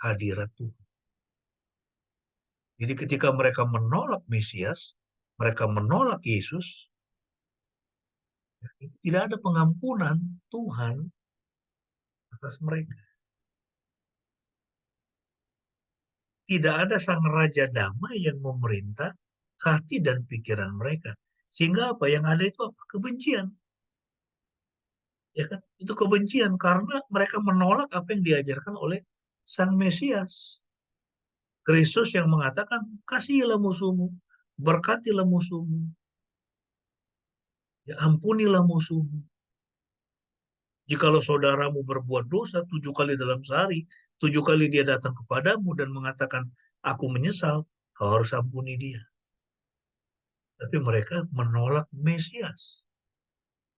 hadirat Tuhan. Jadi ketika mereka menolak Mesias, mereka menolak Yesus, tidak ada pengampunan Tuhan atas mereka. Tidak ada sang raja damai yang memerintah hati dan pikiran mereka. Sehingga apa yang ada itu apa? Kebencian. Ya kan? Itu kebencian karena mereka menolak apa yang diajarkan oleh Sang Mesias. Kristus yang mengatakan, kasihilah musuhmu, berkatilah musuhmu, ya, ampunilah musuhmu. Jikalau saudaramu berbuat dosa 7 kali dalam sehari, 7 kali dia datang kepadamu dan mengatakan, aku menyesal, kau harus ampuni dia. Tapi mereka menolak Mesias.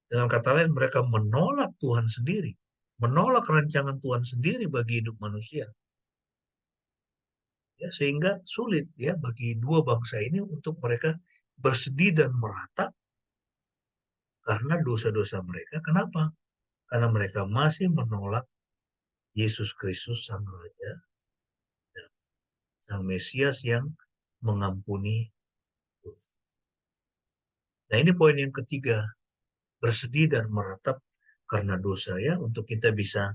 Dengan kata lain, mereka menolak Tuhan sendiri, menolak rancangan Tuhan sendiri bagi hidup manusia. Ya, sehingga sulit ya bagi dua bangsa ini untuk mereka bersedih dan meratap karena dosa-dosa mereka. Kenapa? Karena mereka masih menolak Yesus Kristus Sang Raja, Sang Mesias yang mengampuni dosa. Nah, ini poin yang ketiga, bersedih dan meratap karena dosa, ya, untuk kita bisa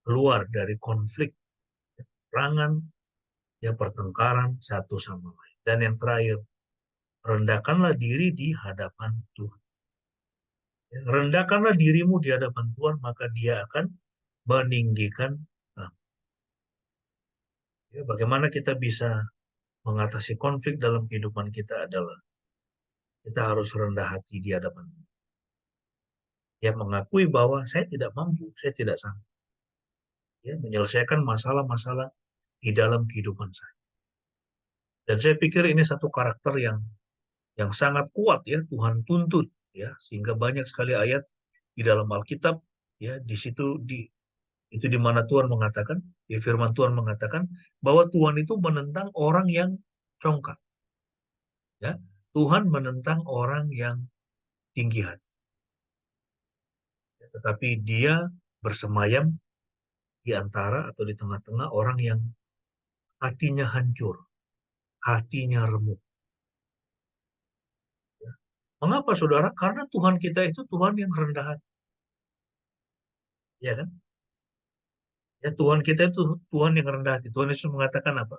keluar dari konflik, perangan, ya, pertengkaran satu sama lain. Dan yang terakhir, rendahkanlah diri di hadapan Tuhan. Ya, rendahkanlah dirimu di hadapan Tuhan, maka Dia akan meninggikan kamu. Ya, bagaimana kita bisa mengatasi konflik dalam kehidupan kita adalah kita harus rendah hati di hadapan Tuhan. Ya, mengakui bahwa saya tidak mampu, saya tidak sanggup, ya, menyelesaikan masalah-masalah di dalam kehidupan saya. Dan saya pikir ini satu karakter yang sangat kuat, ya, Tuhan tuntut, ya, sehingga banyak sekali ayat di dalam Alkitab, ya, di situ itu di mana Tuhan mengatakan, di firman Tuhan mengatakan bahwa Tuhan itu menentang orang yang congkak, ya, Tuhan menentang orang yang tinggi hati, ya, tetapi Dia bersemayam di antara atau di tengah-tengah orang yang hatinya hancur, hatinya remuk. Ya. Mengapa, saudara? Karena Tuhan kita itu Tuhan yang rendah hati, ya kan? Ya, Tuhan kita itu Tuhan yang rendah hati. Tuhan Yesus mengatakan apa?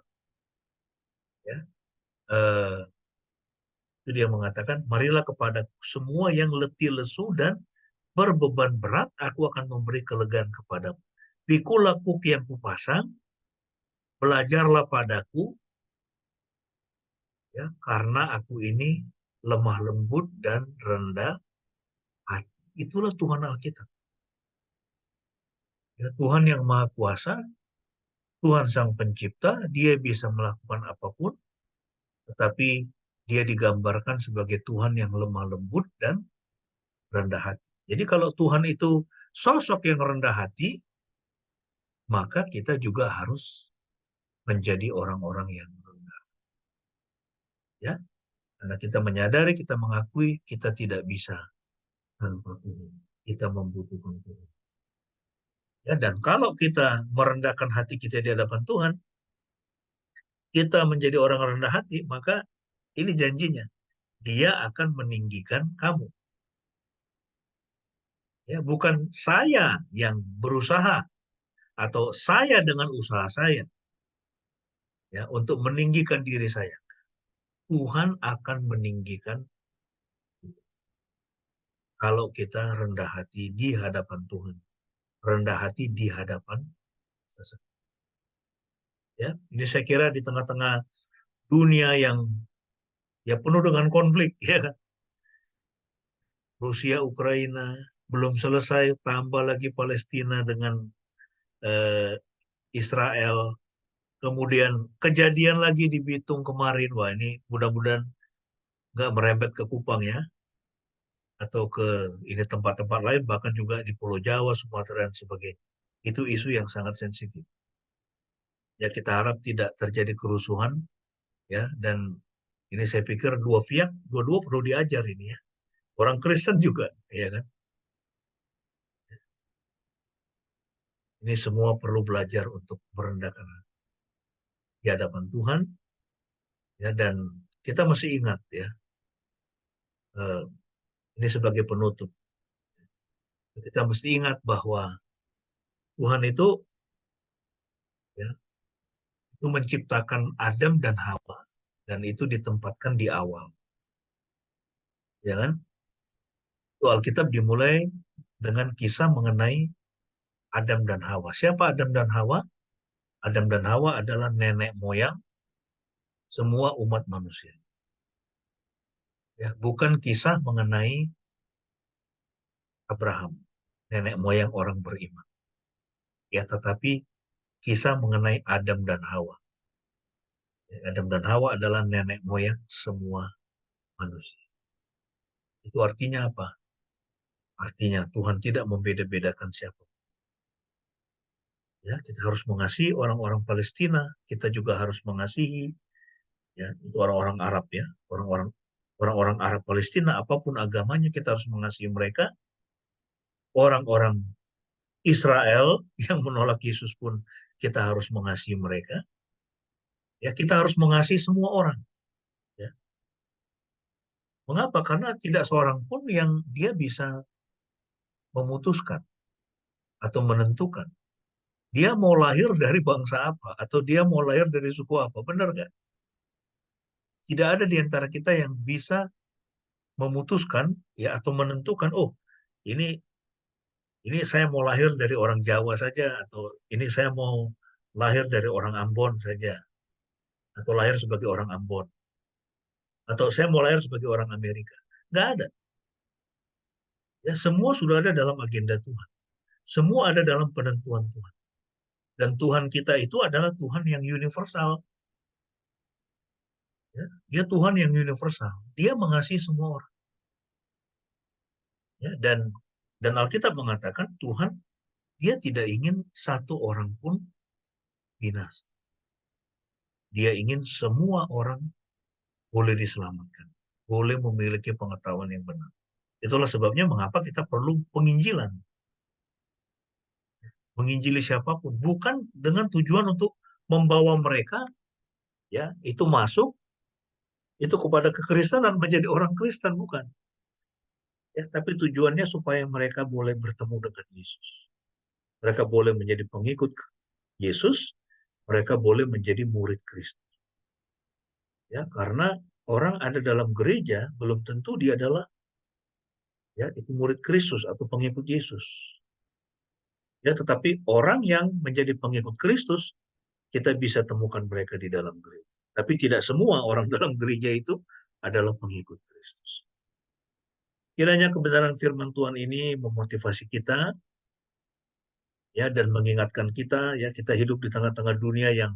Ya, itu Dia mengatakan, marilah kepada semua yang letih lesu dan berbeban berat, aku akan memberi kelegaan kepadamu. Pikulah kuk yang kupasang, belajarlah padaku, ya, karena aku ini lemah lembut dan rendah hati. Itulah Tuhan Alkitab. Ya, Tuhan yang Maha Kuasa, Tuhan Sang Pencipta, Dia bisa melakukan apapun, tetapi Dia digambarkan sebagai Tuhan yang lemah lembut dan rendah hati. Jadi kalau Tuhan itu sosok yang rendah hati, maka kita juga harus menjadi orang-orang yang rendah. Ya, karena kita menyadari, kita mengakui kita tidak bisa tanpa Tuhan. Kita membutuhkan Tuhan. Ya, dan kalau kita merendahkan hati kita di hadapan Tuhan, kita menjadi orang rendah hati, maka ini janjinya, Dia akan meninggikan kamu. Ya, bukan saya yang berusaha atau saya dengan usaha saya, ya, untuk meninggikan diri saya. Tuhan akan meninggikan kalau kita rendah hati di hadapan Tuhan, rendah hati di hadapan sesama. Ya, ini saya kira di tengah-tengah dunia yang ya penuh dengan konflik, ya, Rusia Ukraina belum selesai, tambah lagi Palestina dengan Israel, kemudian kejadian lagi di Bitung kemarin. Wah, ini mudah-mudahan nggak merembet ke Kupang, ya, atau ke ini tempat-tempat lain, bahkan juga di Pulau Jawa, Sumatera, dan sebagainya. Itu isu yang sangat sensitif. Ya, kita harap tidak terjadi kerusuhan, ya, dan ini saya pikir dua pihak, dua-dua perlu diajar ini, ya. Orang Kristen juga, ya kan. Ini semua perlu belajar untuk merendahkan di hadapan Tuhan, ya, dan kita masih ingat, ya, ini sebagai penutup. Kita mesti ingat bahwa Tuhan itu, ya, itu menciptakan Adam dan Hawa, dan itu ditempatkan di awal, ya kan? Itu Alkitab dimulai dengan kisah mengenai Adam dan Hawa. Siapa Adam dan Hawa? Adam dan Hawa adalah nenek moyang semua umat manusia. Ya, bukan kisah mengenai Abraham, nenek moyang orang beriman. Ya, tetapi kisah mengenai Adam dan Hawa. Ya, Adam dan Hawa adalah nenek moyang semua manusia. Itu artinya apa? Artinya Tuhan tidak membeda-bedakan siapa. Ya, kita harus mengasihi orang-orang Palestina, kita juga harus mengasihi ya itu orang-orang Arab ya, orang-orang Arab Palestina apapun agamanya kita harus mengasihi mereka. Orang-orang Israel yang menolak Yesus pun kita harus mengasihi mereka. Ya, kita harus mengasihi semua orang. Ya. Mengapa? Karena tidak seorang pun yang dia bisa memutuskan atau menentukan dia mau lahir dari bangsa apa atau dia mau lahir dari suku apa, benar nggak? Tidak ada di antara kita yang bisa memutuskan ya atau menentukan, oh ini saya mau lahir dari orang Jawa saja atau ini saya mau lahir dari orang Ambon saja atau lahir sebagai orang Ambon atau saya mau lahir sebagai orang Amerika. Nggak ada. Ya, semua sudah ada dalam agenda Tuhan. Semua ada dalam penentuan Tuhan. Dan Tuhan kita itu adalah Tuhan yang universal. Ya, dia Tuhan yang universal. Dia mengasihi semua orang. Ya, dan Alkitab mengatakan Tuhan dia tidak ingin satu orang pun binasa. Dia ingin semua orang boleh diselamatkan, boleh memiliki pengetahuan yang benar. Itulah sebabnya mengapa kita perlu penginjilan. Menginjili siapapun, bukan dengan tujuan untuk membawa mereka ya itu masuk itu kepada kekristenan menjadi orang Kristen, bukan. Ya, tapi tujuannya supaya mereka boleh bertemu dengan Yesus. Mereka boleh menjadi pengikut Yesus, mereka boleh menjadi murid Kristus. Ya, karena orang ada dalam gereja belum tentu dia adalah ya itu murid Kristus atau pengikut Yesus. Ya, tetapi orang yang menjadi pengikut Kristus kita bisa temukan mereka di dalam gereja. Tapi tidak semua orang dalam gereja itu adalah pengikut Kristus. Kiranya kebenaran firman Tuhan ini memotivasi kita ya dan mengingatkan kita ya kita hidup di tengah-tengah dunia yang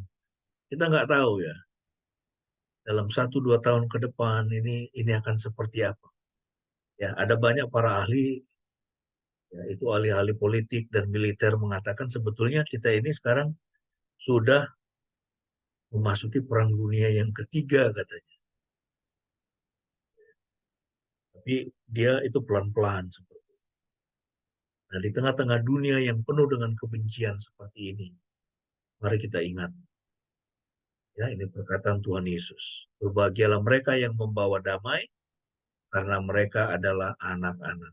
kita nggak tahu ya dalam 1-2 tahun ke depan ini akan seperti apa. Ya, ada banyak para ahli ya, itu ahli-ahli politik dan militer mengatakan sebetulnya kita ini sekarang sudah memasuki perang dunia yang ketiga katanya. Tapi dia itu pelan-pelan seperti itu. Nah, di tengah-tengah dunia yang penuh dengan kebencian seperti ini, mari kita ingat ya ini perkataan Tuhan Yesus. Berbahagialah mereka yang membawa damai karena mereka adalah anak-anak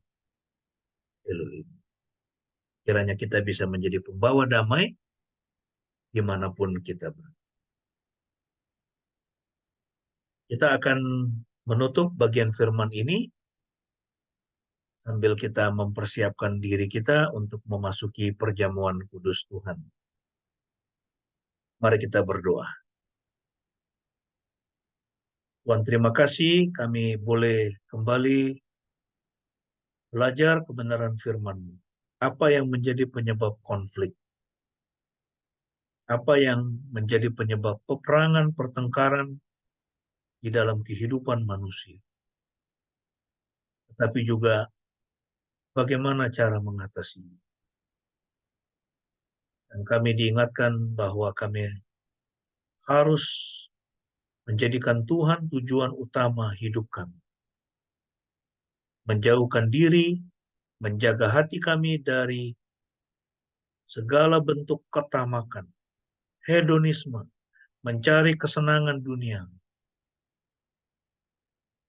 Elohim. Kiranya kita bisa menjadi pembawa damai dimanapun kita berada. Kita akan menutup bagian firman ini sambil kita mempersiapkan diri kita untuk memasuki perjamuan kudus Tuhan. Mari kita berdoa. Tuhan, terima kasih kami boleh kembali belajar kebenaran firman-Mu. Apa yang menjadi penyebab konflik? Apa yang menjadi penyebab peperangan, pertengkaran di dalam kehidupan manusia? Tetapi juga bagaimana cara mengatasinya? Dan kami diingatkan bahwa kami harus menjadikan Tuhan tujuan utama hidup kami. Menjauhkan diri, menjaga hati kami dari segala bentuk ketamakan, hedonisme, mencari kesenangan dunia.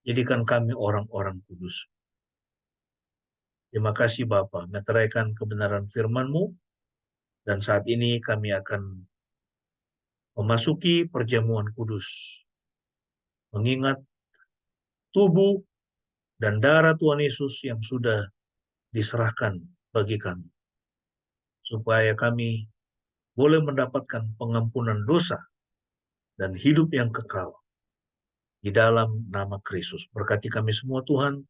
Jadikan kami orang-orang kudus. Terima kasih Bapa, meteraikan kebenaran firman-Mu, dan saat ini kami akan memasuki perjamuan kudus. Mengingat tubuh dan darah Tuhan Yesus yang sudah diserahkan bagi kami. Supaya kami boleh mendapatkan pengampunan dosa dan hidup yang kekal. di dalam nama Kristus. Berkati kami semua Tuhan,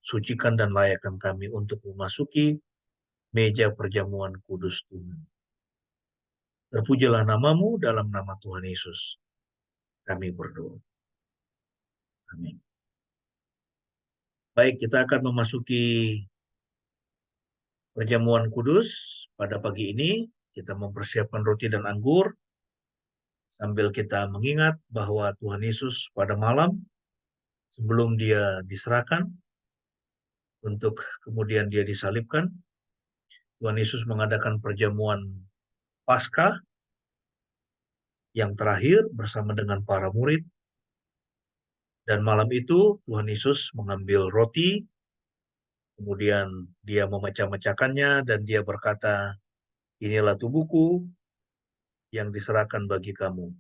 sucikan dan layakkan kami untuk memasuki meja perjamuan kudus Tuhan. Terpujilah namamu dalam nama Tuhan Yesus. Kami berdoa. Amin. Baik, kita akan memasuki perjamuan kudus pada pagi ini. Kita mempersiapkan roti dan anggur sambil kita mengingat bahwa Tuhan Yesus pada malam sebelum dia diserahkan untuk kemudian dia disalibkan, Tuhan Yesus mengadakan perjamuan Paskah yang terakhir bersama dengan para murid. Dan malam itu Tuhan Yesus mengambil roti, kemudian dia memecah-mecahkannya dan dia berkata, inilah tubuhku yang diserahkan bagi kamu.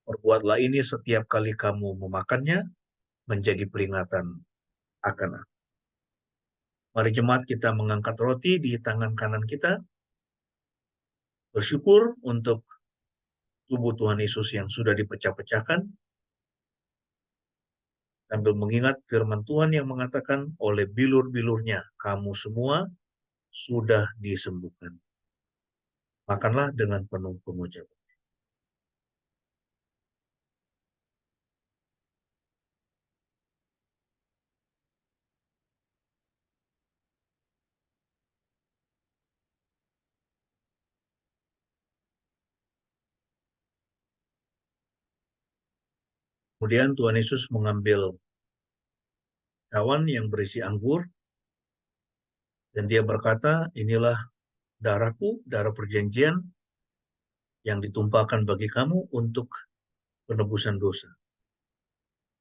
Perbuatlah ini setiap kali kamu memakannya menjadi peringatan akan aku. Mari jemaat kita mengangkat roti di tangan kanan kita, bersyukur untuk tubuh Tuhan Yesus yang sudah dipecah-pecahkan, sambil mengingat firman Tuhan yang mengatakan, oleh bilur-bilurnya kamu semua sudah disembuhkan. Makanlah dengan penuh pengucapan. Kemudian Tuhan Yesus mengambil cawan yang berisi anggur, dan dia berkata, inilah darahku, darah perjanjian, yang ditumpahkan bagi kamu untuk penebusan dosa.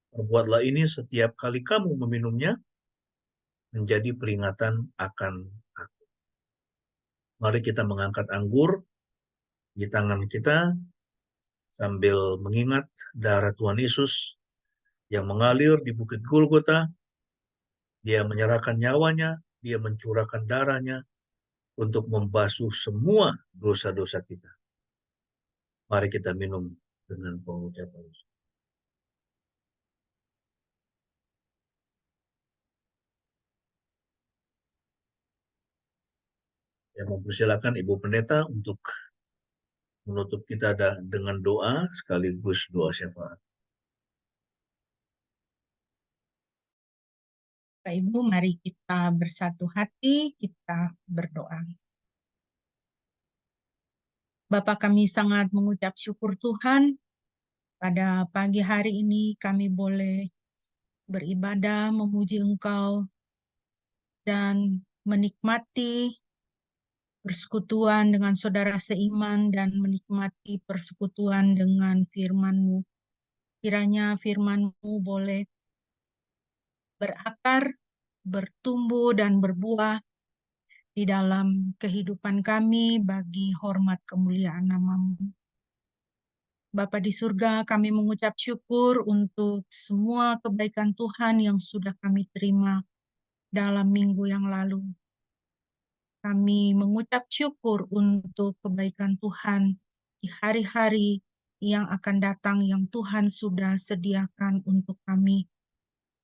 Perbuatlah ini setiap kali kamu meminumnya, menjadi peringatan akan aku. Mari kita mengangkat anggur di tangan kita, sambil mengingat darah Tuhan Yesus yang mengalir di Bukit Golgota. Dia menyerahkan nyawanya, dia mencurahkan darahnya untuk membasuh semua dosa-dosa kita. Mari kita minum dengan pengucapan. Saya mempersilakan Ibu Pendeta untuk menutup kita dengan doa sekaligus doa syafaat. Bapak Ibu, mari kita bersatu hati, kita berdoa. Bapa, kami sangat mengucap syukur Tuhan, pada pagi hari ini kami boleh beribadah, memuji Engkau, dan menikmati persekutuan dengan saudara seiman dan menikmati persekutuan dengan firman-Mu. Kiranya firman-Mu boleh berakar, bertumbuh, dan berbuah di dalam kehidupan kami bagi hormat kemuliaan nama-Mu. Bapa di surga, kami mengucap syukur untuk semua kebaikan Tuhan yang sudah kami terima dalam minggu yang lalu. Kami mengucap syukur untuk kebaikan Tuhan di hari-hari yang akan datang yang Tuhan sudah sediakan untuk kami.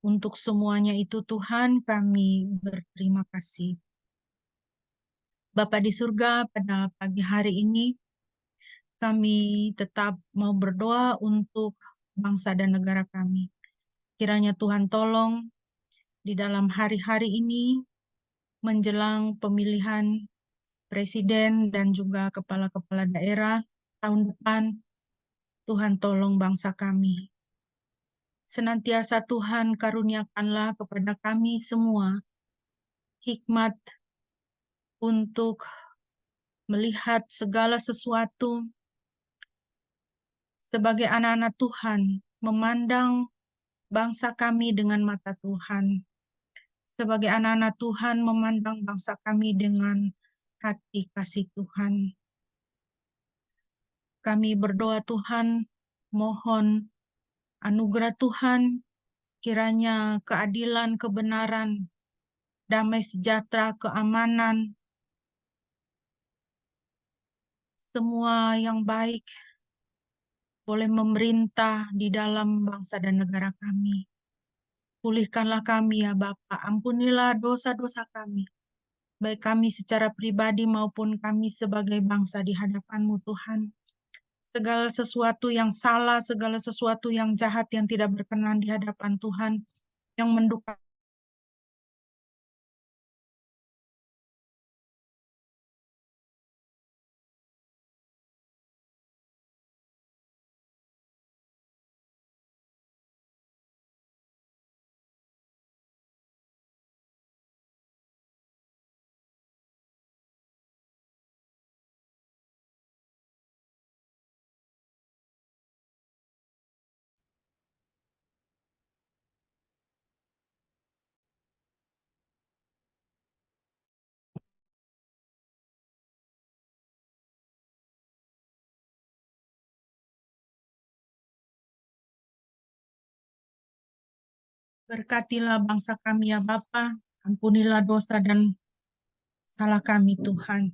Untuk semuanya itu Tuhan, kami berterima kasih. Bapa di surga, pada pagi hari ini kami tetap mau berdoa untuk bangsa dan negara kami. Kiranya Tuhan tolong di dalam hari-hari ini menjelang pemilihan presiden dan juga kepala-kepala daerah tahun depan, Tuhan tolong bangsa kami. Senantiasa Tuhan karuniakanlah kepada kami semua hikmat untuk melihat segala sesuatu sebagai anak-anak Tuhan, memandang bangsa kami dengan mata Tuhan. Sebagai anak-anak Tuhan, memandang bangsa kami dengan hati kasih Tuhan. Kami berdoa Tuhan, mohon anugerah Tuhan, kiranya keadilan, kebenaran, damai sejahtera, keamanan, semua yang baik boleh memerintah di dalam bangsa dan negara kami. Pulihkanlah kami ya Bapa, ampunilah dosa-dosa kami, baik kami secara pribadi maupun kami sebagai bangsa di hadapan-Mu Tuhan. Segala sesuatu yang salah, segala sesuatu yang jahat yang tidak berkenan di hadapan Tuhan, yang menduka Berkatilah bangsa kami ya Bapa, ampunilah dosa dan salah kami Tuhan.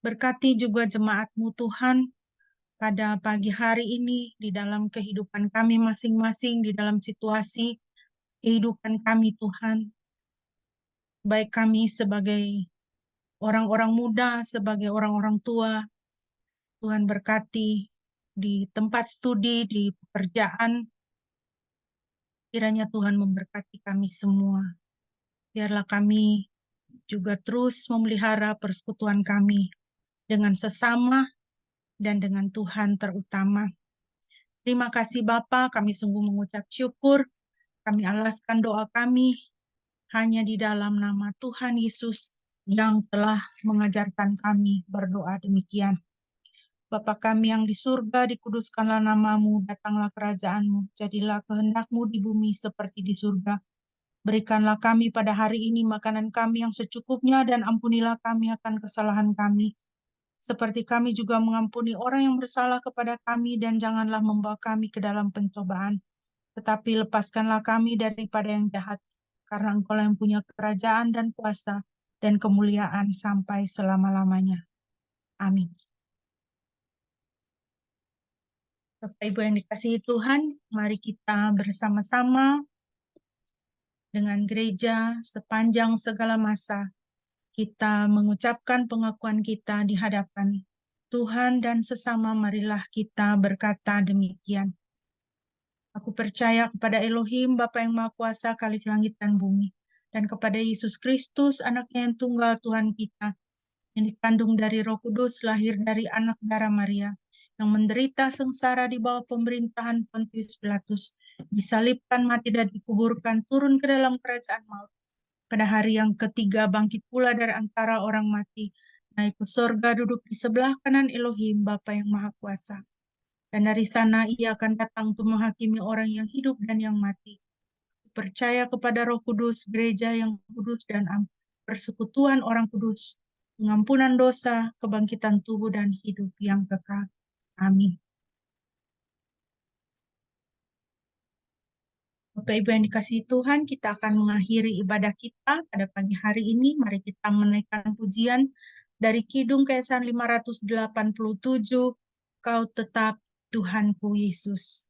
Berkati juga jemaat-Mu Tuhan pada pagi hari ini di dalam kehidupan kami masing-masing, di dalam situasi kehidupan kami Tuhan. Baik kami sebagai orang-orang muda, sebagai orang-orang tua, Tuhan berkati di tempat studi, di pekerjaan, kiranya Tuhan memberkati kami semua. Biarlah kami juga terus memelihara persekutuan kami dengan sesama dan dengan Tuhan terutama. Terima kasih Bapa, kami sungguh mengucap syukur. Kami alaskan doa kami hanya di dalam nama Tuhan Yesus yang telah mengajarkan kami berdoa demikian. Bapa kami yang di surga, dikuduskanlah namamu, datanglah kerajaan-Mu, jadilah kehendak-Mu di bumi seperti di surga. Berikanlah kami pada hari ini makanan kami yang secukupnya, dan ampunilah kami akan kesalahan kami, seperti kami juga mengampuni orang yang bersalah kepada kami, dan janganlah membawa kami ke dalam pencobaan, tetapi lepaskanlah kami daripada yang jahat, karena Engkau yang punya kerajaan dan kuasa dan kemuliaan sampai selama-lamanya. Amin. Bapak Ibu yang dikasihi Tuhan, mari kita bersama-sama dengan gereja sepanjang segala masa kita mengucapkan pengakuan kita di hadapan Tuhan, dan sesama marilah kita berkata demikian. Aku percaya kepada Elohim, Bapa yang Maha Kuasa, Khalik langit dan bumi, dan kepada Yesus Kristus, Anaknya yang tunggal Tuhan kita, yang dikandung dari Roh Kudus, lahir dari anak darah Maria, yang menderita sengsara di bawah pemerintahan Pontius Pilatus, disalibkan, mati dan dikuburkan, turun ke dalam kerajaan maut. Pada hari yang ketiga bangkit pula dari antara orang mati, naik ke sorga, duduk di sebelah kanan Elohim, Bapa yang Maha Kuasa. Dan dari sana ia akan datang untuk menghakimi orang yang hidup dan yang mati. Aku percaya kepada Roh Kudus, gereja yang kudus dan persekutuan orang kudus, pengampunan dosa, kebangkitan tubuh dan hidup yang kekal. Amin. Bapak Ibu yang dikasihi Tuhan, kita akan mengakhiri ibadah kita pada pagi hari ini. Mari kita menaikkan pujian dari Kidung Keesan 587, Kau Tetap Tuhanku Yesus.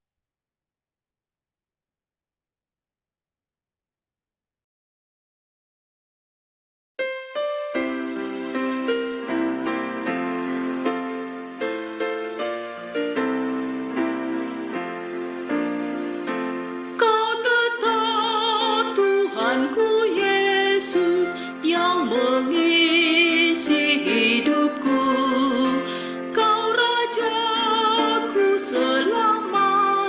Kau tetap Tuhanku Yesus yang mengisi hidupku. Kau Rajaku selama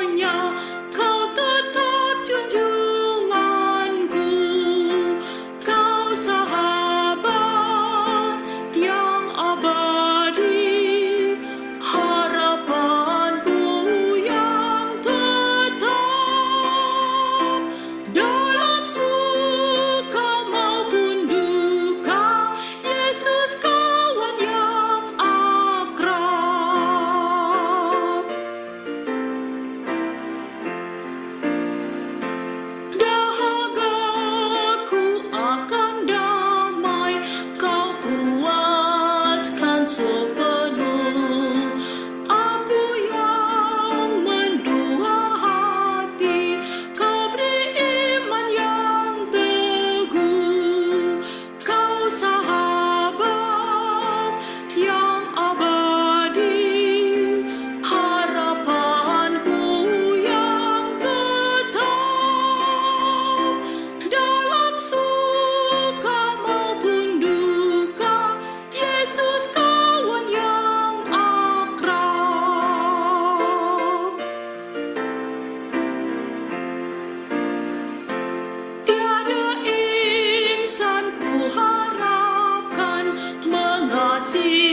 ku harapkan mengasihiku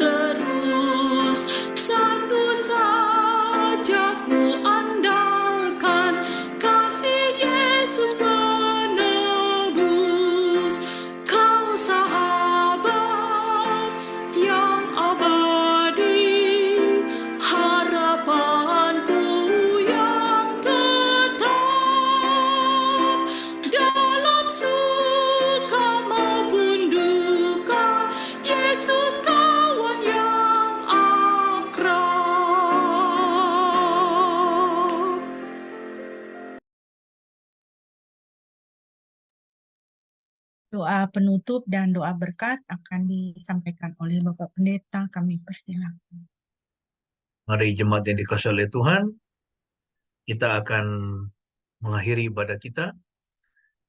terus. Satu saja ku andalkan, kasih Yesus penebus. Kau sahabat yang abadi, harapanku yang tetap. Dalam suka maupun duka, Yesus kawan yang akrab. Doa penutup dan doa berkat akan disampaikan oleh Bapak Pendeta. Kami persilakan. Mari jemaat yang dikasihi oleh Tuhan, kita akan mengakhiri ibadah kita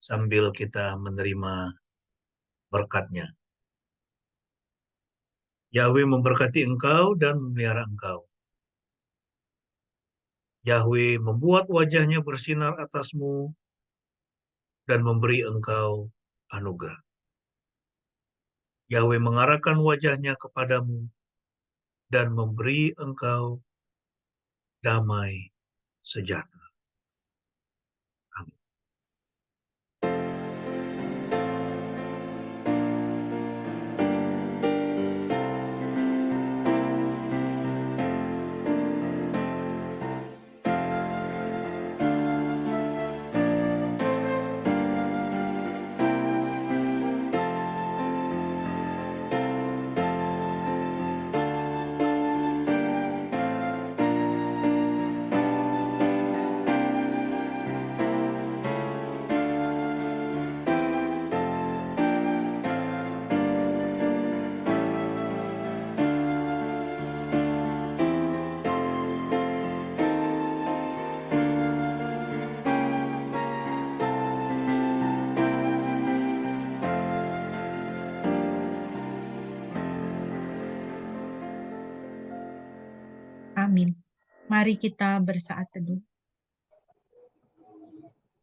sambil kita menerima berkat-Nya. Yahweh memberkati engkau dan memelihara engkau. Yahweh membuat wajah-Nya bersinar atasmu dan memberi engkau anugerah. Yahweh mengarahkan wajah-Nya kepadamu dan memberi engkau damai sejahtera. Amin. Amin. Mari kita bersaat teduh.